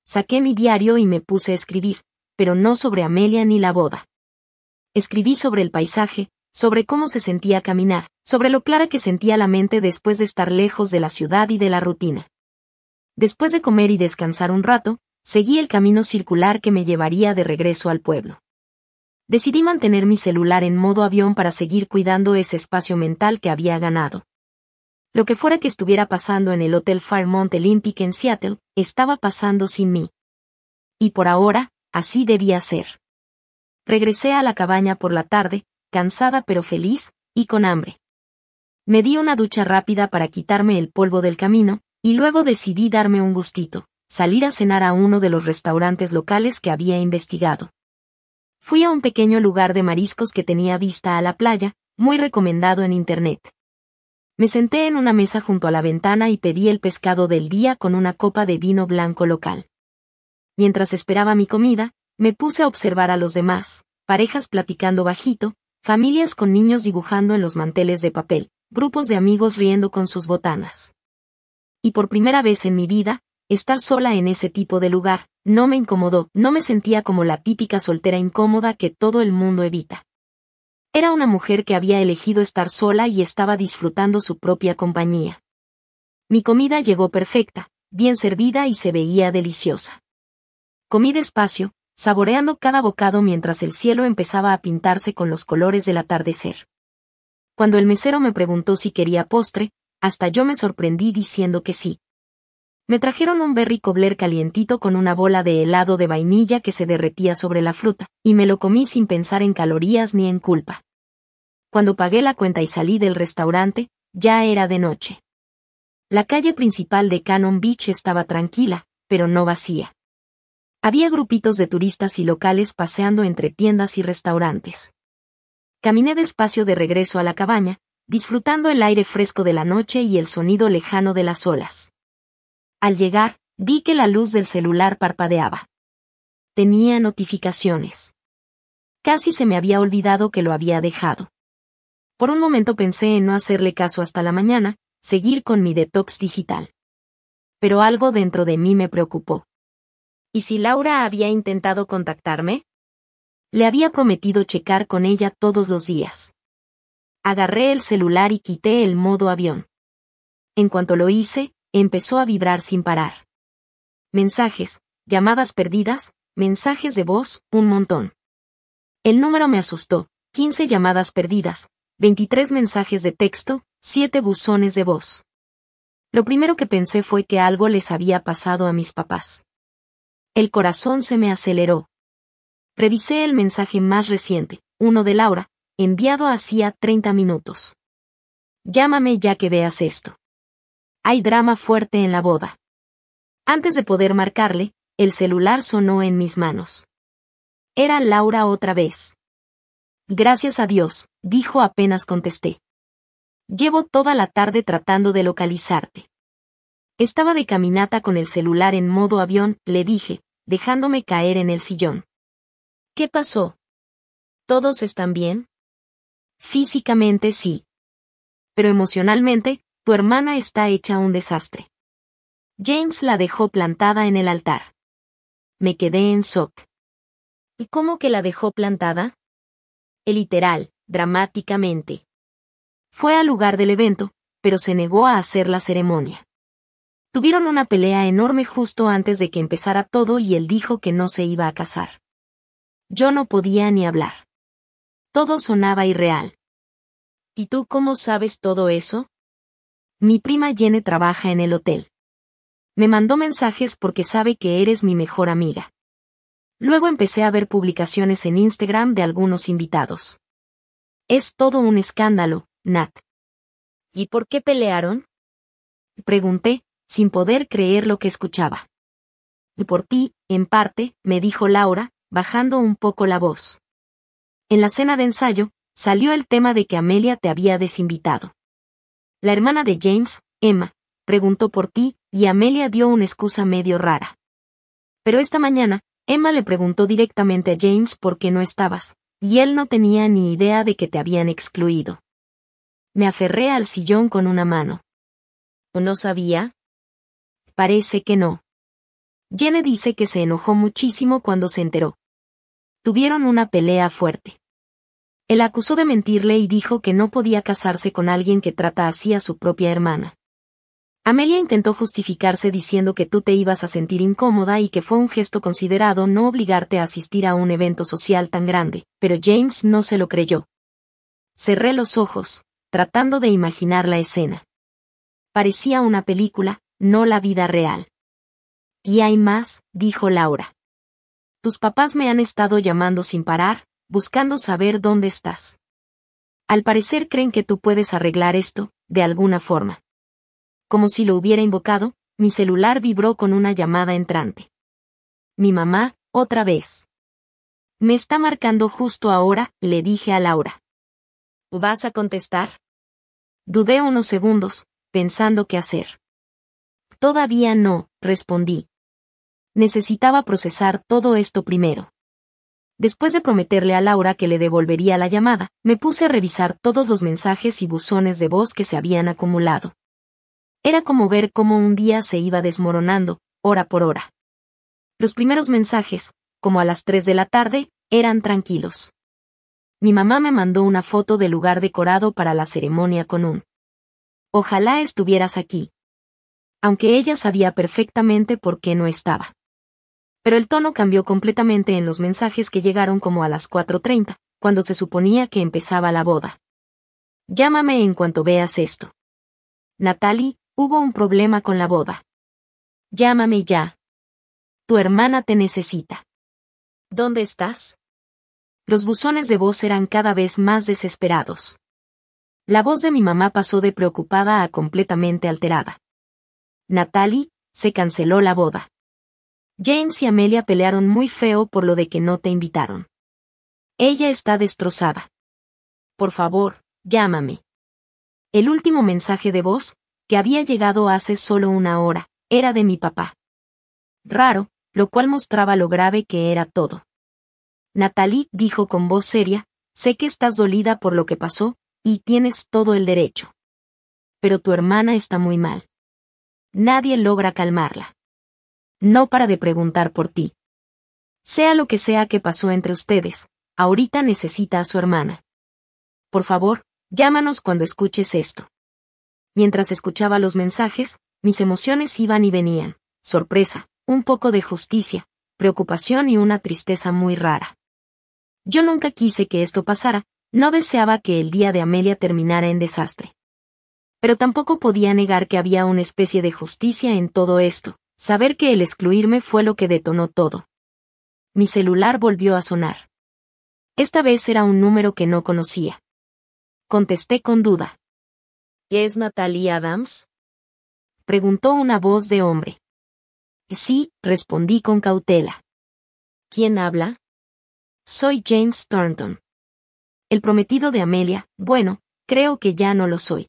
Saqué mi diario y me puse a escribir, pero no sobre Amelia ni la boda. Escribí sobre el paisaje, sobre cómo se sentía caminar, sobre lo clara que sentía la mente después de estar lejos de la ciudad y de la rutina. Después de comer y descansar un rato, seguí el camino circular que me llevaría de regreso al pueblo. Decidí mantener mi celular en modo avión para seguir cuidando ese espacio mental que había ganado. Lo que fuera que estuviera pasando en el Hotel Fairmont Olympic en Seattle, estaba pasando sin mí. Y por ahora, así debía ser. Regresé a la cabaña por la tarde, cansada pero feliz, y con hambre. Me di una ducha rápida para quitarme el polvo del camino, y luego decidí darme un gustito, salir a cenar a uno de los restaurantes locales que había investigado. Fui a un pequeño lugar de mariscos que tenía vista a la playa, muy recomendado en internet. Me senté en una mesa junto a la ventana y pedí el pescado del día con una copa de vino blanco local. Mientras esperaba mi comida, me puse a observar a los demás, parejas platicando bajito, familias con niños dibujando en los manteles de papel, grupos de amigos riendo con sus botanas. Y por primera vez en mi vida, estar sola en ese tipo de lugar, no me incomodó, no me sentía como la típica soltera incómoda que todo el mundo evita. Era una mujer que había elegido estar sola y estaba disfrutando su propia compañía. Mi comida llegó perfecta, bien servida y se veía deliciosa. Comí despacio, saboreando cada bocado mientras el cielo empezaba a pintarse con los colores del atardecer. Cuando el mesero me preguntó si quería postre, hasta yo me sorprendí diciendo que sí. Me trajeron un berry cobbler calientito con una bola de helado de vainilla que se derretía sobre la fruta, y me lo comí sin pensar en calorías ni en culpa. Cuando pagué la cuenta y salí del restaurante, ya era de noche. La calle principal de Cannon Beach estaba tranquila, pero no vacía. Había grupitos de turistas y locales paseando entre tiendas y restaurantes. Caminé despacio de regreso a la cabaña, disfrutando el aire fresco de la noche y el sonido lejano de las olas. Al llegar, vi que la luz del celular parpadeaba. Tenía notificaciones. Casi se me había olvidado que lo había dejado. Por un momento pensé en no hacerle caso hasta la mañana, seguir con mi detox digital. Pero algo dentro de mí me preocupó. ¿Y si Laura había intentado contactarme? Le había prometido checar con ella todos los días. Agarré el celular y quité el modo avión. En cuanto lo hice, empezó a vibrar sin parar. Mensajes, llamadas perdidas, mensajes de voz, un montón. El número me asustó, 15 llamadas perdidas, 23 mensajes de texto, 7 buzones de voz. Lo primero que pensé fue que algo les había pasado a mis papás. El corazón se me aceleró. Revisé el mensaje más reciente, uno de Laura, enviado hacía 30 minutos. Llámame ya que veas esto. Hay drama fuerte en la boda. Antes de poder marcarle, el celular sonó en mis manos. Era Laura otra vez. Gracias a Dios, dijo apenas contesté. Llevo toda la tarde tratando de localizarte. Estaba de caminata con el celular en modo avión, le dije, dejándome caer en el sillón. ¿Qué pasó? ¿Todos están bien? Físicamente sí. Pero emocionalmente, tu hermana está hecha un desastre. James la dejó plantada en el altar. Me quedé en shock. ¿Y cómo que la dejó plantada? Literal, dramáticamente. Fue al lugar del evento, pero se negó a hacer la ceremonia. Tuvieron una pelea enorme justo antes de que empezara todo y él dijo que no se iba a casar. Yo no podía ni hablar. Todo sonaba irreal. ¿Y tú cómo sabes todo eso? Mi prima Jenny trabaja en el hotel. Me mandó mensajes porque sabe que eres mi mejor amiga. Luego empecé a ver publicaciones en Instagram de algunos invitados. Es todo un escándalo, Nat. ¿Y por qué pelearon? Pregunté, sin poder creer lo que escuchaba. Y por ti, en parte, me dijo Laura, bajando un poco la voz. En la cena de ensayo, salió el tema de que Amelia te había desinvitado. La hermana de James, Emma, preguntó por ti, y Amelia dio una excusa medio rara. Pero esta mañana, Emma le preguntó directamente a James por qué no estabas, y él no tenía ni idea de que te habían excluido. Me aferré al sillón con una mano. ¿O no sabía? Parece que no. Jenny dice que se enojó muchísimo cuando se enteró. Tuvieron una pelea fuerte. Él acusó de mentirle y dijo que no podía casarse con alguien que trata así a su propia hermana. Amelia intentó justificarse diciendo que tú te ibas a sentir incómoda y que fue un gesto considerado no obligarte a asistir a un evento social tan grande, pero James no se lo creyó. Cerré los ojos, tratando de imaginar la escena. Parecía una película, no la vida real. ¿Y hay más?, dijo Laura. Tus papás me han estado llamando sin parar, buscando saber dónde estás. Al parecer creen que tú puedes arreglar esto, de alguna forma. Como si lo hubiera invocado, mi celular vibró con una llamada entrante. Mi mamá, otra vez. Me está marcando justo ahora, le dije a Laura. ¿Vas a contestar? Dudé unos segundos, pensando qué hacer. Todavía no, respondí. Necesitaba procesar todo esto primero. Después de prometerle a Laura que le devolvería la llamada, me puse a revisar todos los mensajes y buzones de voz que se habían acumulado. Era como ver cómo un día se iba desmoronando, hora por hora. Los primeros mensajes, como a las 3 de la tarde, eran tranquilos. Mi mamá me mandó una foto del lugar decorado para la ceremonia con un «Ojalá estuvieras aquí». Aunque ella sabía perfectamente por qué no estaba. Pero el tono cambió completamente en los mensajes que llegaron como a las 4:30, cuando se suponía que empezaba la boda. Llámame en cuanto veas esto. Natalie, hubo un problema con la boda. Llámame ya. Tu hermana te necesita. ¿Dónde estás? Los buzones de voz eran cada vez más desesperados. La voz de mi mamá pasó de preocupada a completamente alterada. Natalie, se canceló la boda. James y Amelia pelearon muy feo por lo de que no te invitaron. Ella está destrozada. Por favor, llámame. El último mensaje de voz, que había llegado hace solo una hora, era de mi papá. Raro, lo cual mostraba lo grave que era todo. Natalie dijo con voz seria, sé que estás dolida por lo que pasó, y tienes todo el derecho. Pero tu hermana está muy mal. Nadie logra calmarla. No para de preguntar por ti. Sea lo que sea que pasó entre ustedes, ahorita necesita a su hermana. Por favor, llámanos cuando escuches esto. Mientras escuchaba los mensajes, mis emociones iban y venían, sorpresa, un poco de justicia, preocupación y una tristeza muy rara. Yo nunca quise que esto pasara, no deseaba que el día de Amelia terminara en desastre. Pero tampoco podía negar que había una especie de justicia en todo esto, saber que el excluirme fue lo que detonó todo. Mi celular volvió a sonar. Esta vez era un número que no conocía. Contesté con duda. ¿Es Natalie Adams? Preguntó una voz de hombre. Sí, respondí con cautela. ¿Quién habla? Soy James Thornton. El prometido de Amelia, bueno, creo que ya no lo soy.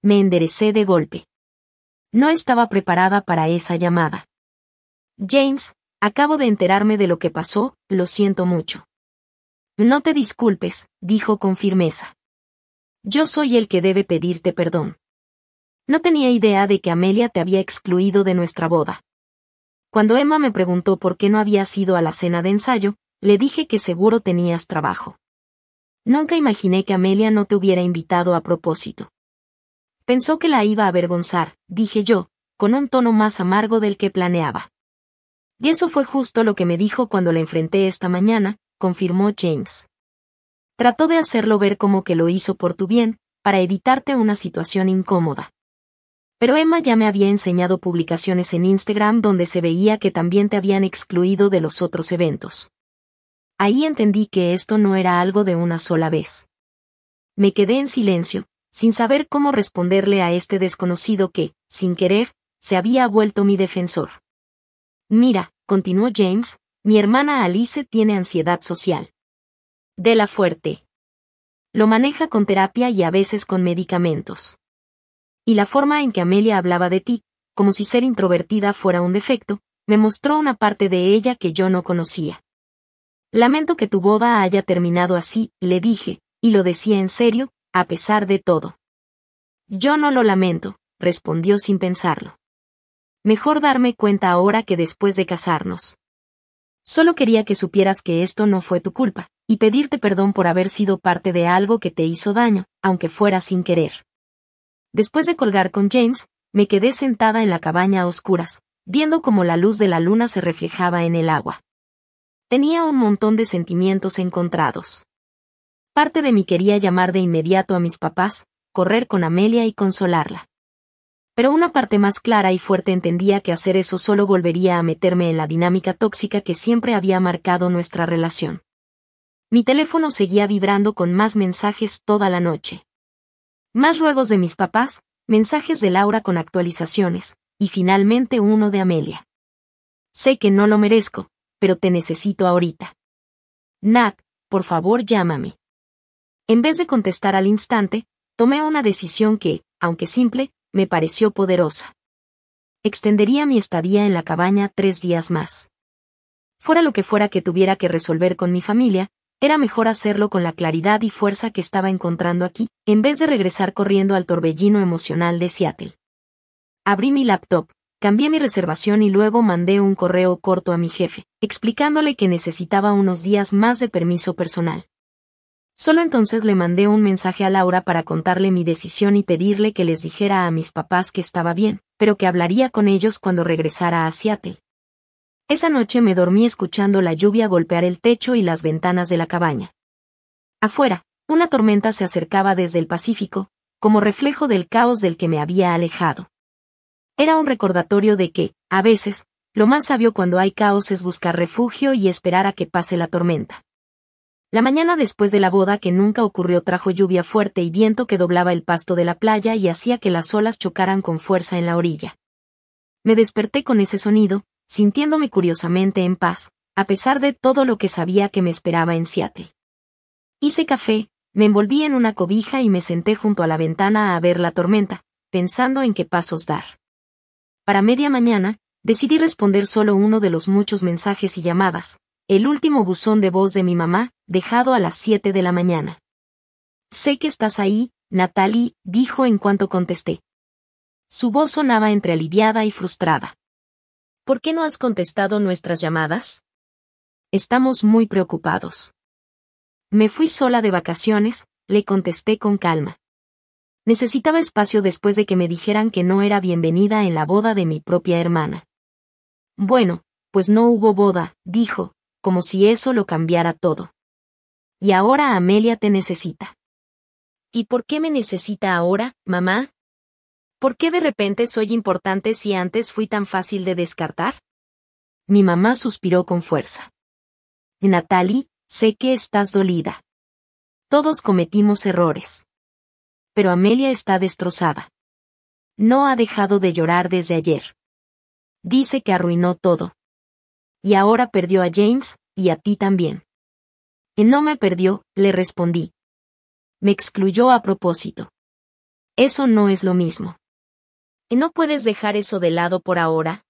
Me enderecé de golpe. No estaba preparada para esa llamada. James, acabo de enterarme de lo que pasó, lo siento mucho. No te disculpes, dijo con firmeza. Yo soy el que debe pedirte perdón. No tenía idea de que Amelia te había excluido de nuestra boda. Cuando Emma me preguntó por qué no habías ido a la cena de ensayo, le dije que seguro tenías trabajo. Nunca imaginé que Amelia no te hubiera invitado a propósito. Pensó que la iba a avergonzar, dije yo, con un tono más amargo del que planeaba. Y eso fue justo lo que me dijo cuando la enfrenté esta mañana, confirmó James. Trató de hacerlo ver como que lo hizo por tu bien, para evitarte una situación incómoda. Pero Emma ya me había enseñado publicaciones en Instagram donde se veía que también te habían excluido de los otros eventos. Ahí entendí que esto no era algo de una sola vez. Me quedé en silencio, sin saber cómo responderle a este desconocido que, sin querer, se había vuelto mi defensor. Mira, continuó James, mi hermana Alice tiene ansiedad social. Dela fuerte. Lo maneja con terapia y a veces con medicamentos. Y la forma en que Amelia hablaba de ti, como si ser introvertida fuera un defecto, me mostró una parte de ella que yo no conocía. Lamento que tu boda haya terminado así, le dije, y lo decía en serio, a pesar de todo. Yo no lo lamento, respondió sin pensarlo. Mejor darme cuenta ahora que después de casarnos. Solo quería que supieras que esto no fue tu culpa, y pedirte perdón por haber sido parte de algo que te hizo daño, aunque fuera sin querer. Después de colgar con James, me quedé sentada en la cabaña a oscuras, viendo cómo la luz de la luna se reflejaba en el agua. Tenía un montón de sentimientos encontrados. Parte de mí quería llamar de inmediato a mis papás, correr con Amelia y consolarla. Pero una parte más clara y fuerte entendía que hacer eso solo volvería a meterme en la dinámica tóxica que siempre había marcado nuestra relación. Mi teléfono seguía vibrando con más mensajes toda la noche. Más ruegos de mis papás, mensajes de Laura con actualizaciones, y finalmente uno de Amelia. Sé que no lo merezco, pero te necesito ahorita. Nat, por favor llámame. En vez de contestar al instante, tomé una decisión que, aunque simple, me pareció poderosa. Extendería mi estadía en la cabaña 3 días más. Fuera lo que fuera que tuviera que resolver con mi familia, era mejor hacerlo con la claridad y fuerza que estaba encontrando aquí, en vez de regresar corriendo al torbellino emocional de Seattle. Abrí mi laptop, cambié mi reservación y luego mandé un correo corto a mi jefe, explicándole que necesitaba unos días más de permiso personal. Solo entonces le mandé un mensaje a Laura para contarle mi decisión y pedirle que les dijera a mis papás que estaba bien, pero que hablaría con ellos cuando regresara a Seattle. Esa noche me dormí escuchando la lluvia golpear el techo y las ventanas de la cabaña. Afuera, una tormenta se acercaba desde el Pacífico, como reflejo del caos del que me había alejado. Era un recordatorio de que, a veces, lo más sabio cuando hay caos es buscar refugio y esperar a que pase la tormenta. La mañana después de la boda que nunca ocurrió trajo lluvia fuerte y viento que doblaba el pasto de la playa y hacía que las olas chocaran con fuerza en la orilla. Me desperté con ese sonido, sintiéndome curiosamente en paz, a pesar de todo lo que sabía que me esperaba en Seattle. Hice café, me envolví en una cobija y me senté junto a la ventana a ver la tormenta, pensando en qué pasos dar. Para media mañana, decidí responder solo uno de los muchos mensajes y llamadas, el último buzón de voz de mi mamá, dejado a las 7 de la mañana. Sé que estás ahí, Natalie, dijo en cuanto contesté. Su voz sonaba entre aliviada y frustrada. ¿Por qué no has contestado nuestras llamadas? Estamos muy preocupados. Me fui sola de vacaciones, le contesté con calma. Necesitaba espacio después de que me dijeran que no era bienvenida en la boda de mi propia hermana. Bueno, pues no hubo boda, dijo, como si eso lo cambiara todo. Y ahora Amelia te necesita. ¿Y por qué me necesita ahora, mamá? ¿Por qué de repente soy importante si antes fui tan fácil de descartar? Mi mamá suspiró con fuerza. Natalie, sé que estás dolida. Todos cometimos errores. Pero Amelia está destrozada. No ha dejado de llorar desde ayer. Dice que arruinó todo. Y ahora perdió a James, y a ti también. Y no me perdió, le respondí. Me excluyó a propósito. Eso no es lo mismo. ¿Y no puedes dejar eso de lado por ahora?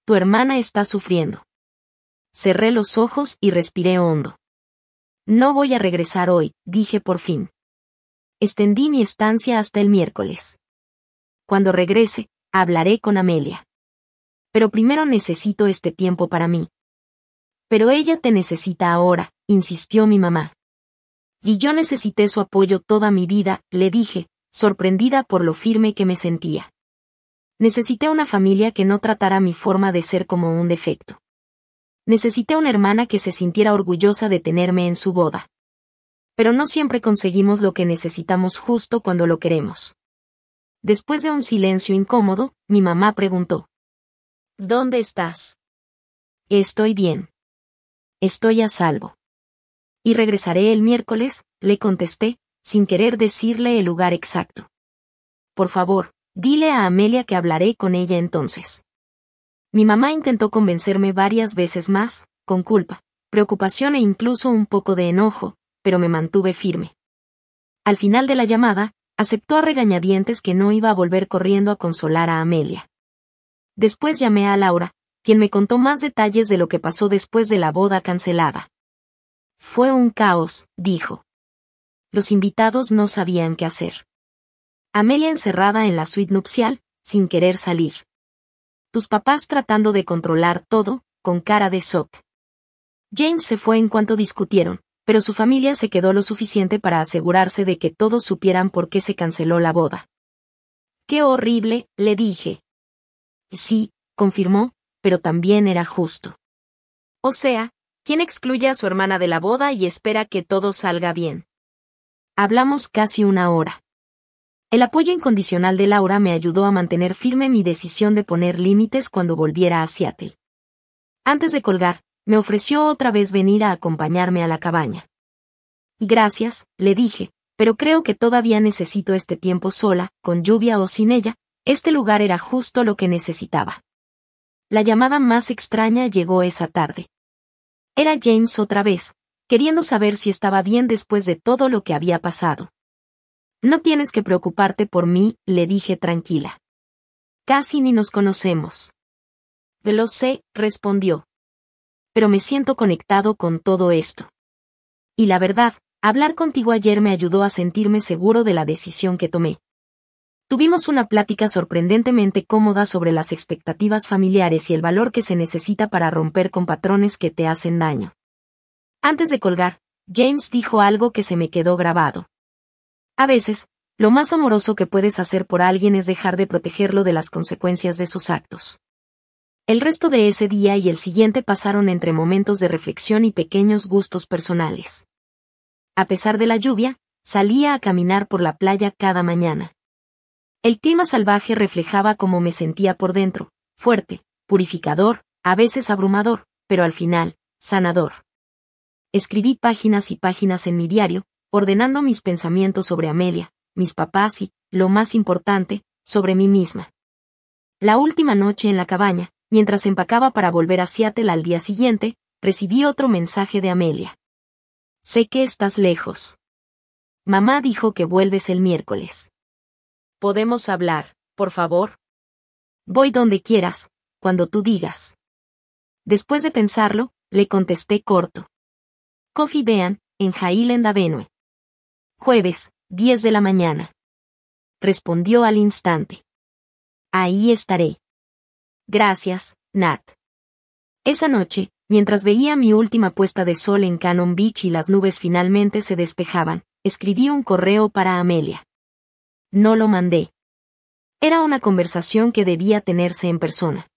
Tu hermana está sufriendo. Cerré los ojos y respiré hondo. No voy a regresar hoy, dije por fin. Extendí mi estancia hasta el miércoles. Cuando regrese, hablaré con Amelia. Pero primero necesito este tiempo para mí. Pero ella te necesita ahora, insistió mi mamá. Y yo necesité su apoyo toda mi vida, le dije, sorprendida por lo firme que me sentía. Necesité una familia que no tratara mi forma de ser como un defecto. Necesité una hermana que se sintiera orgullosa de tenerme en su boda. Pero no siempre conseguimos lo que necesitamos justo cuando lo queremos. Después de un silencio incómodo, mi mamá preguntó. ¿Dónde estás? Estoy bien. Estoy a salvo. Y regresaré el miércoles, le contesté, sin querer decirle el lugar exacto. Por favor, dile a Amelia que hablaré con ella entonces. Mi mamá intentó convencerme varias veces más, con culpa, preocupación e incluso un poco de enojo, pero me mantuve firme. Al final de la llamada, aceptó a regañadientes que no iba a volver corriendo a consolar a Amelia. Después llamé a Laura, quien me contó más detalles de lo que pasó después de la boda cancelada. Fue un caos, dijo. Los invitados no sabían qué hacer. Amelia encerrada en la suite nupcial, sin querer salir. Tus papás tratando de controlar todo, con cara de shock. James se fue en cuanto discutieron, pero su familia se quedó lo suficiente para asegurarse de que todos supieran por qué se canceló la boda. ¡Qué horrible!, le dije. Sí, confirmó, pero también era justo. O sea, ¿quién excluye a su hermana de la boda y espera que todo salga bien? Hablamos casi una hora. El apoyo incondicional de Laura me ayudó a mantener firme mi decisión de poner límites cuando volviera a Seattle. Antes de colgar, me ofreció otra vez venir a acompañarme a la cabaña. Gracias, le dije, pero creo que todavía necesito este tiempo sola, con lluvia o sin ella, este lugar era justo lo que necesitaba. La llamada más extraña llegó esa tarde. Era James otra vez, queriendo saber si estaba bien después de todo lo que había pasado. No tienes que preocuparte por mí, le dije tranquila. Casi ni nos conocemos. Lo sé, respondió. Pero me siento conectado con todo esto. Y la verdad, hablar contigo ayer me ayudó a sentirme seguro de la decisión que tomé. Tuvimos una plática sorprendentemente cómoda sobre las expectativas familiares y el valor que se necesita para romper con patrones que te hacen daño. Antes de colgar, James dijo algo que se me quedó grabado. A veces, lo más amoroso que puedes hacer por alguien es dejar de protegerlo de las consecuencias de sus actos. El resto de ese día y el siguiente pasaron entre momentos de reflexión y pequeños gustos personales. A pesar de la lluvia, salía a caminar por la playa cada mañana. El clima salvaje reflejaba cómo me sentía por dentro, fuerte, purificador, a veces abrumador, pero al final, sanador. Escribí páginas y páginas en mi diario, ordenando mis pensamientos sobre Amelia, mis papás y, lo más importante, sobre mí misma. La última noche en la cabaña, mientras empacaba para volver a Seattle al día siguiente, recibí otro mensaje de Amelia. Sé que estás lejos. Mamá dijo que vuelves el miércoles. ¿Podemos hablar, por favor? Voy donde quieras, cuando tú digas. Después de pensarlo, le contesté corto. Coffee Bean, en Highland Avenue. Jueves, 10 de la mañana. Respondió al instante. Ahí estaré. Gracias, Nat. Esa noche, mientras veía mi última puesta de sol en Cannon Beach y las nubes finalmente se despejaban, escribí un correo para Amelia. No lo mandé. Era una conversación que debía tenerse en persona.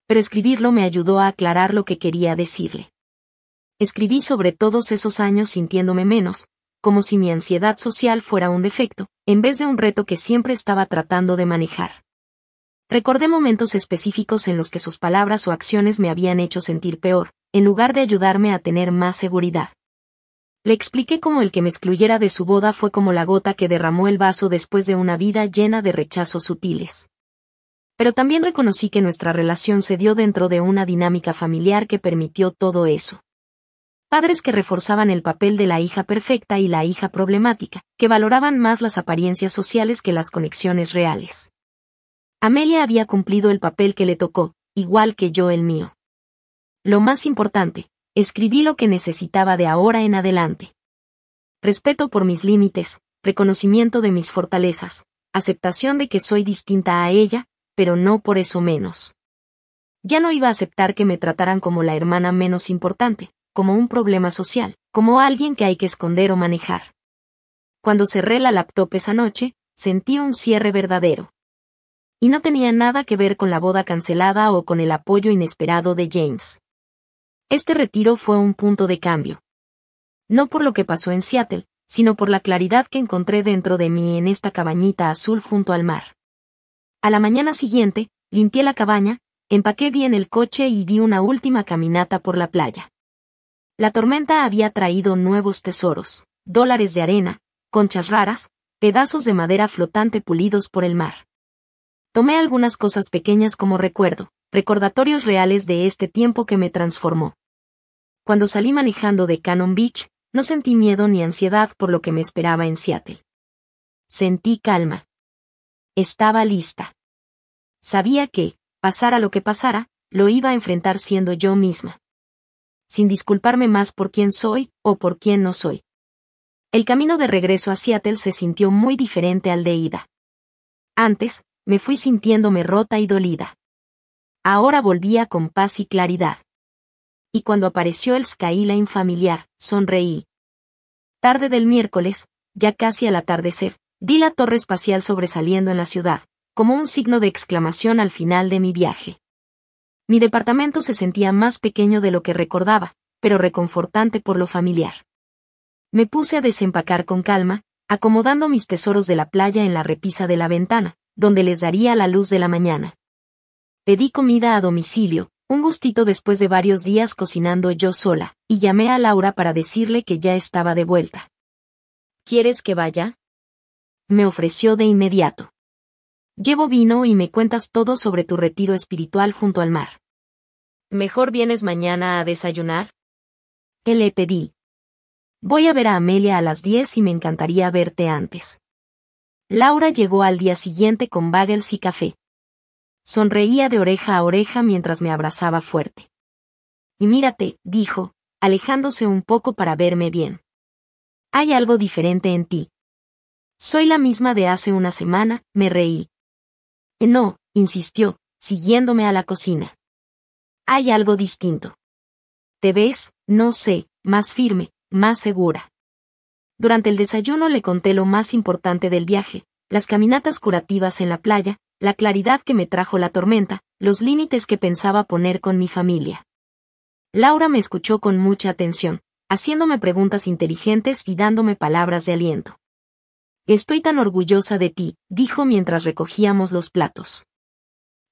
Pero escribirlo me ayudó a aclarar lo que quería decirle. Escribí sobre todos esos años sintiéndome menos, como si mi ansiedad social fuera un defecto, en vez de un reto que siempre estaba tratando de manejar. Recordé momentos específicos en los que sus palabras o acciones me habían hecho sentir peor, en lugar de ayudarme a tener más seguridad. Le expliqué cómo el que me excluyera de su boda fue como la gota que derramó el vaso después de una vida llena de rechazos sutiles. Pero también reconocí que nuestra relación se dio dentro de una dinámica familiar que permitió todo eso. Padres que reforzaban el papel de la hija perfecta y la hija problemática, que valoraban más las apariencias sociales que las conexiones reales. Amelia había cumplido el papel que le tocó, igual que yo el mío. Lo más importante, escribí lo que necesitaba de ahora en adelante. Respeto por mis límites, reconocimiento de mis fortalezas, aceptación de que soy distinta a ella, pero no por eso menos. Ya no iba a aceptar que me trataran como la hermana menos importante, como un problema social, como alguien que hay que esconder o manejar. Cuando cerré la laptop esa noche, sentí un cierre verdadero. Y no tenía nada que ver con la boda cancelada o con el apoyo inesperado de James. Este retiro fue un punto de cambio. No por lo que pasó en Seattle, sino por la claridad que encontré dentro de mí en esta cabañita azul junto al mar. A la mañana siguiente, limpié la cabaña, empaqué bien el coche y di una última caminata por la playa. La tormenta había traído nuevos tesoros, dólares de arena, conchas raras, pedazos de madera flotante pulidos por el mar. Tomé algunas cosas pequeñas como recuerdo, recordatorios reales de este tiempo que me transformó. Cuando salí manejando de Cannon Beach, no sentí miedo ni ansiedad por lo que me esperaba en Seattle. Sentí calma. Estaba lista. Sabía que, pasara lo que pasara, lo iba a enfrentar siendo yo misma. Sin disculparme más por quién soy o por quién no soy. El camino de regreso a Seattle se sintió muy diferente al de ida. Antes, me fui sintiéndome rota y dolida. Ahora volvía con paz y claridad. Y cuando apareció el skyline familiar, sonreí. Tarde del miércoles, ya casi al atardecer, vi la torre espacial sobresaliendo en la ciudad, como un signo de exclamación al final de mi viaje. Mi departamento se sentía más pequeño de lo que recordaba, pero reconfortante por lo familiar. Me puse a desempacar con calma, acomodando mis tesoros de la playa en la repisa de la ventana, donde les daría la luz de la mañana. Pedí comida a domicilio, un gustito después de varios días cocinando yo sola, y llamé a Laura para decirle que ya estaba de vuelta. ¿Quieres que vaya? Me ofreció de inmediato. Llevo vino y me cuentas todo sobre tu retiro espiritual junto al mar. ¿Mejor vienes mañana a desayunar? Le pedí. Voy a ver a Amelia a las 10 y me encantaría verte antes. Laura llegó al día siguiente con bagels y café. Sonreía de oreja a oreja mientras me abrazaba fuerte. Y mírate, dijo, alejándose un poco para verme bien. Hay algo diferente en ti. Soy la misma de hace una semana, me reí. No, insistió, siguiéndome a la cocina. Hay algo distinto. Te ves, no sé, más firme, más segura. Durante el desayuno le conté lo más importante del viaje, las caminatas curativas en la playa, la claridad que me trajo la tormenta, los límites que pensaba poner con mi familia. Laura me escuchó con mucha atención, haciéndome preguntas inteligentes y dándome palabras de aliento. Estoy tan orgullosa de ti, dijo mientras recogíamos los platos.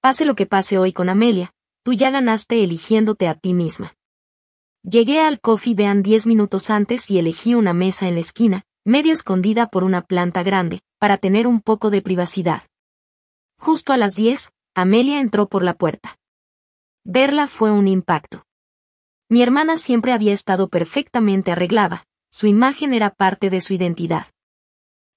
Pase lo que pase hoy con Amelia, tú ya ganaste eligiéndote a ti misma. Llegué al Coffee Bean 10 minutos antes y elegí una mesa en la esquina, medio escondida por una planta grande, para tener un poco de privacidad. Justo a las 10, Amelia entró por la puerta. Verla fue un impacto. Mi hermana siempre había estado perfectamente arreglada, su imagen era parte de su identidad.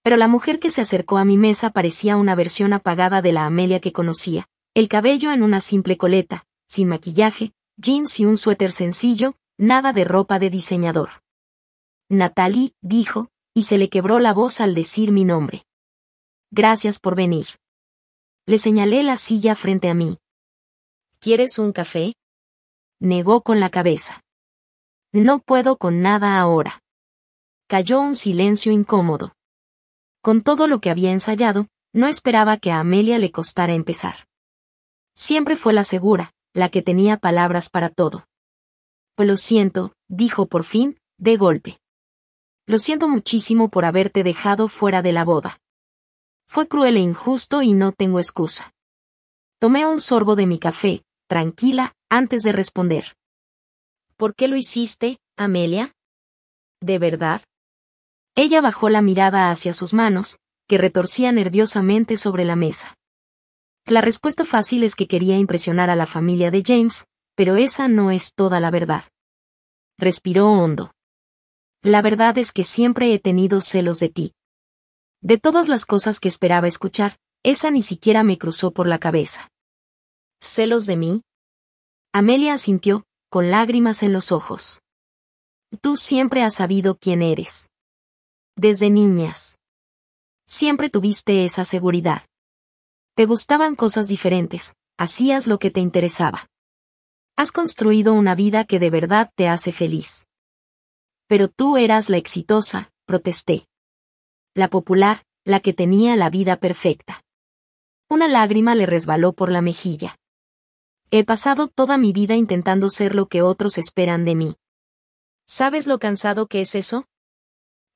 Pero la mujer que se acercó a mi mesa parecía una versión apagada de la Amelia que conocía, el cabello en una simple coleta, sin maquillaje, jeans y un suéter sencillo, nada de ropa de diseñador. Natalie, dijo, y se le quebró la voz al decir mi nombre. Gracias por venir. Le señalé la silla frente a mí. ¿Quieres un café? Negó con la cabeza. No puedo con nada ahora. Cayó un silencio incómodo. Con todo lo que había ensayado, no esperaba que a Amelia le costara empezar. Siempre fue la segura, la que tenía palabras para todo. Pues lo siento, dijo por fin, de golpe. Lo siento muchísimo por haberte dejado fuera de la boda. Fue cruel e injusto y no tengo excusa. Tomé un sorbo de mi café, tranquila, antes de responder. ¿Por qué lo hiciste, Amelia? ¿De verdad? Ella bajó la mirada hacia sus manos, que retorcía nerviosamente sobre la mesa. La respuesta fácil es que quería impresionar a la familia de James, pero esa no es toda la verdad. Respiró hondo. La verdad es que siempre he tenido celos de ti. De todas las cosas que esperaba escuchar, esa ni siquiera me cruzó por la cabeza. ¿Celos de mí? Amelia asintió, con lágrimas en los ojos. Tú siempre has sabido quién eres. Desde niñas. Siempre tuviste esa seguridad. Te gustaban cosas diferentes, hacías lo que te interesaba. Has construido una vida que de verdad te hace feliz. Pero tú eras la exitosa, protesté. La popular, la que tenía la vida perfecta. Una lágrima le resbaló por la mejilla. He pasado toda mi vida intentando ser lo que otros esperan de mí. ¿Sabes lo cansado que es eso?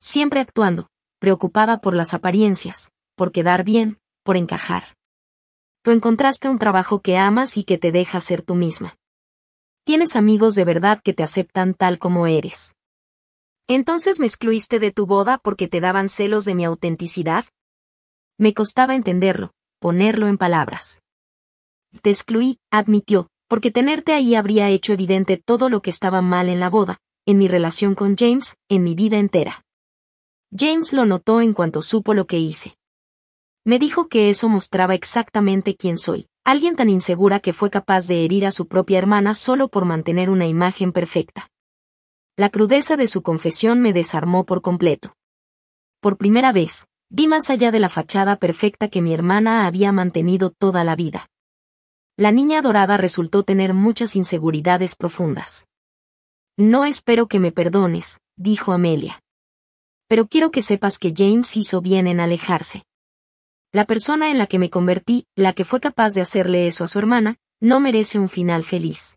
Siempre actuando, preocupada por las apariencias, por quedar bien, por encajar. Tú encontraste un trabajo que amas y que te deja ser tú misma. Tienes amigos de verdad que te aceptan tal como eres. ¿Entonces me excluiste de tu boda porque te daban celos de mi autenticidad? Me costaba entenderlo, ponerlo en palabras. Te excluí, admitió, porque tenerte ahí habría hecho evidente todo lo que estaba mal en la boda, en mi relación con James, en mi vida entera. James lo notó en cuanto supo lo que hice. Me dijo que eso mostraba exactamente quién soy, alguien tan insegura que fue capaz de herir a su propia hermana solo por mantener una imagen perfecta. La crudeza de su confesión me desarmó por completo. Por primera vez, vi más allá de la fachada perfecta que mi hermana había mantenido toda la vida. La niña dorada resultó tener muchas inseguridades profundas. No espero que me perdones, dijo Amelia. Pero quiero que sepas que James hizo bien en alejarse. La persona en la que me convertí, la que fue capaz de hacerle eso a su hermana, no merece un final feliz.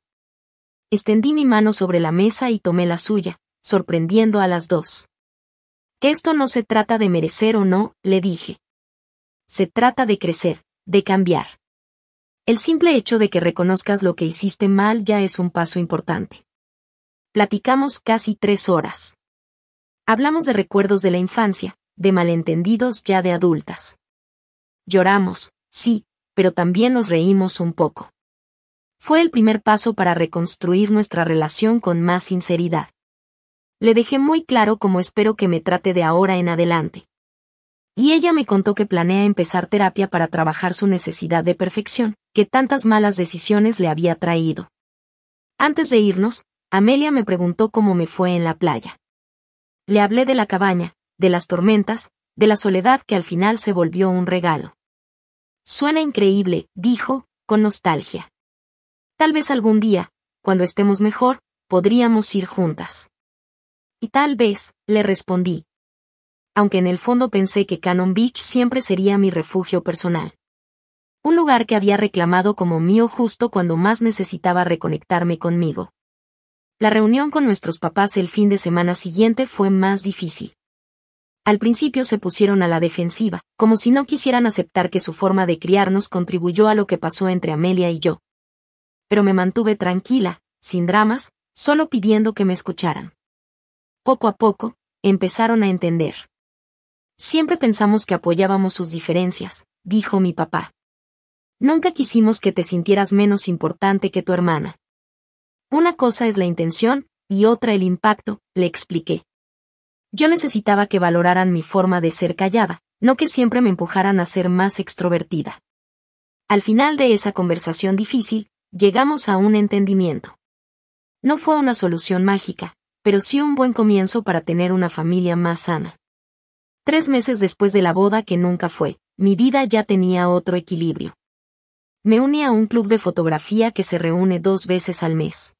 Extendí mi mano sobre la mesa y tomé la suya, sorprendiendo a las dos. Que esto no se trata de merecer o no, le dije. Se trata de crecer, de cambiar. El simple hecho de que reconozcas lo que hiciste mal ya es un paso importante. Platicamos casi 3 horas. Hablamos de recuerdos de la infancia, de malentendidos ya de adultas. Lloramos, sí, pero también nos reímos un poco. Fue el primer paso para reconstruir nuestra relación con más sinceridad. Le dejé muy claro cómo espero que me trate de ahora en adelante. Y ella me contó que planea empezar terapia para trabajar su necesidad de perfección, que tantas malas decisiones le había traído. Antes de irnos, Amelia me preguntó cómo me fue en la playa. Le hablé de la cabaña, de las tormentas, de la soledad que al final se volvió un regalo. Suena increíble, dijo, con nostalgia. Tal vez algún día, cuando estemos mejor, podríamos ir juntas. Y tal vez, le respondí. Aunque en el fondo pensé que Cannon Beach siempre sería mi refugio personal. Un lugar que había reclamado como mío justo cuando más necesitaba reconectarme conmigo. La reunión con nuestros papás el fin de semana siguiente fue más difícil. Al principio se pusieron a la defensiva, como si no quisieran aceptar que su forma de criarnos contribuyó a lo que pasó entre Amelia y yo. Pero me mantuve tranquila, sin dramas, solo pidiendo que me escucharan. Poco a poco, empezaron a entender. Siempre pensamos que apoyábamos sus diferencias, dijo mi papá. Nunca quisimos que te sintieras menos importante que tu hermana. Una cosa es la intención, y otra el impacto, le expliqué. Yo necesitaba que valoraran mi forma de ser callada, no que siempre me empujaran a ser más extrovertida. Al final de esa conversación difícil, llegamos a un entendimiento. No fue una solución mágica, pero sí un buen comienzo para tener una familia más sana. 3 meses después de la boda que nunca fue, mi vida ya tenía otro equilibrio. Me uní a un club de fotografía que se reúne 2 veces al mes.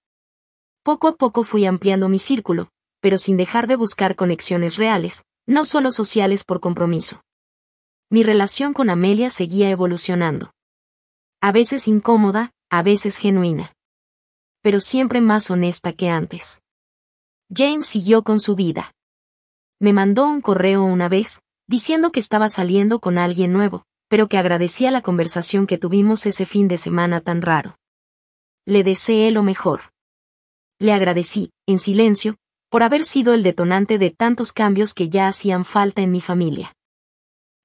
Poco a poco fui ampliando mi círculo, pero sin dejar de buscar conexiones reales, no solo sociales por compromiso. Mi relación con Amelia seguía evolucionando. A veces incómoda, a veces genuina. Pero siempre más honesta que antes. Jane siguió con su vida. Me mandó un correo una vez, diciendo que estaba saliendo con alguien nuevo, pero que agradecía la conversación que tuvimos ese fin de semana tan raro. Le deseé lo mejor. Le agradecí, en silencio, por haber sido el detonante de tantos cambios que ya hacían falta en mi familia.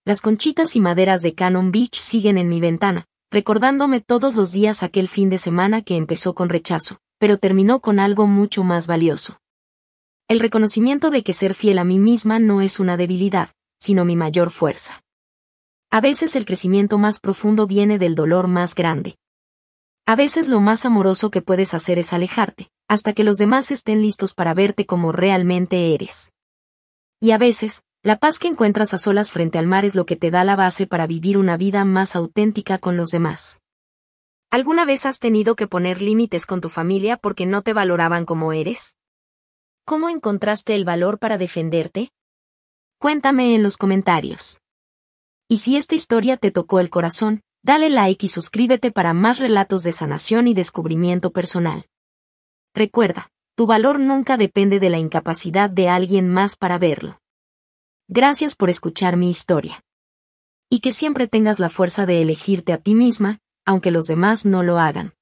Las conchitas y maderas de Cannon Beach siguen en mi ventana, recordándome todos los días aquel fin de semana que empezó con rechazo, pero terminó con algo mucho más valioso. El reconocimiento de que ser fiel a mí misma no es una debilidad, sino mi mayor fuerza. A veces el crecimiento más profundo viene del dolor más grande. A veces lo más amoroso que puedes hacer es alejarte, hasta que los demás estén listos para verte como realmente eres. Y a veces, la paz que encuentras a solas frente al mar es lo que te da la base para vivir una vida más auténtica con los demás. ¿Alguna vez has tenido que poner límites con tu familia porque no te valoraban como eres? ¿Cómo encontraste el valor para defenderte? Cuéntame en los comentarios. Y si esta historia te tocó el corazón, dale like y suscríbete para más relatos de sanación y descubrimiento personal. Recuerda, tu valor nunca depende de la incapacidad de alguien más para verlo. Gracias por escuchar mi historia. Y que siempre tengas la fuerza de elegirte a ti misma, aunque los demás no lo hagan.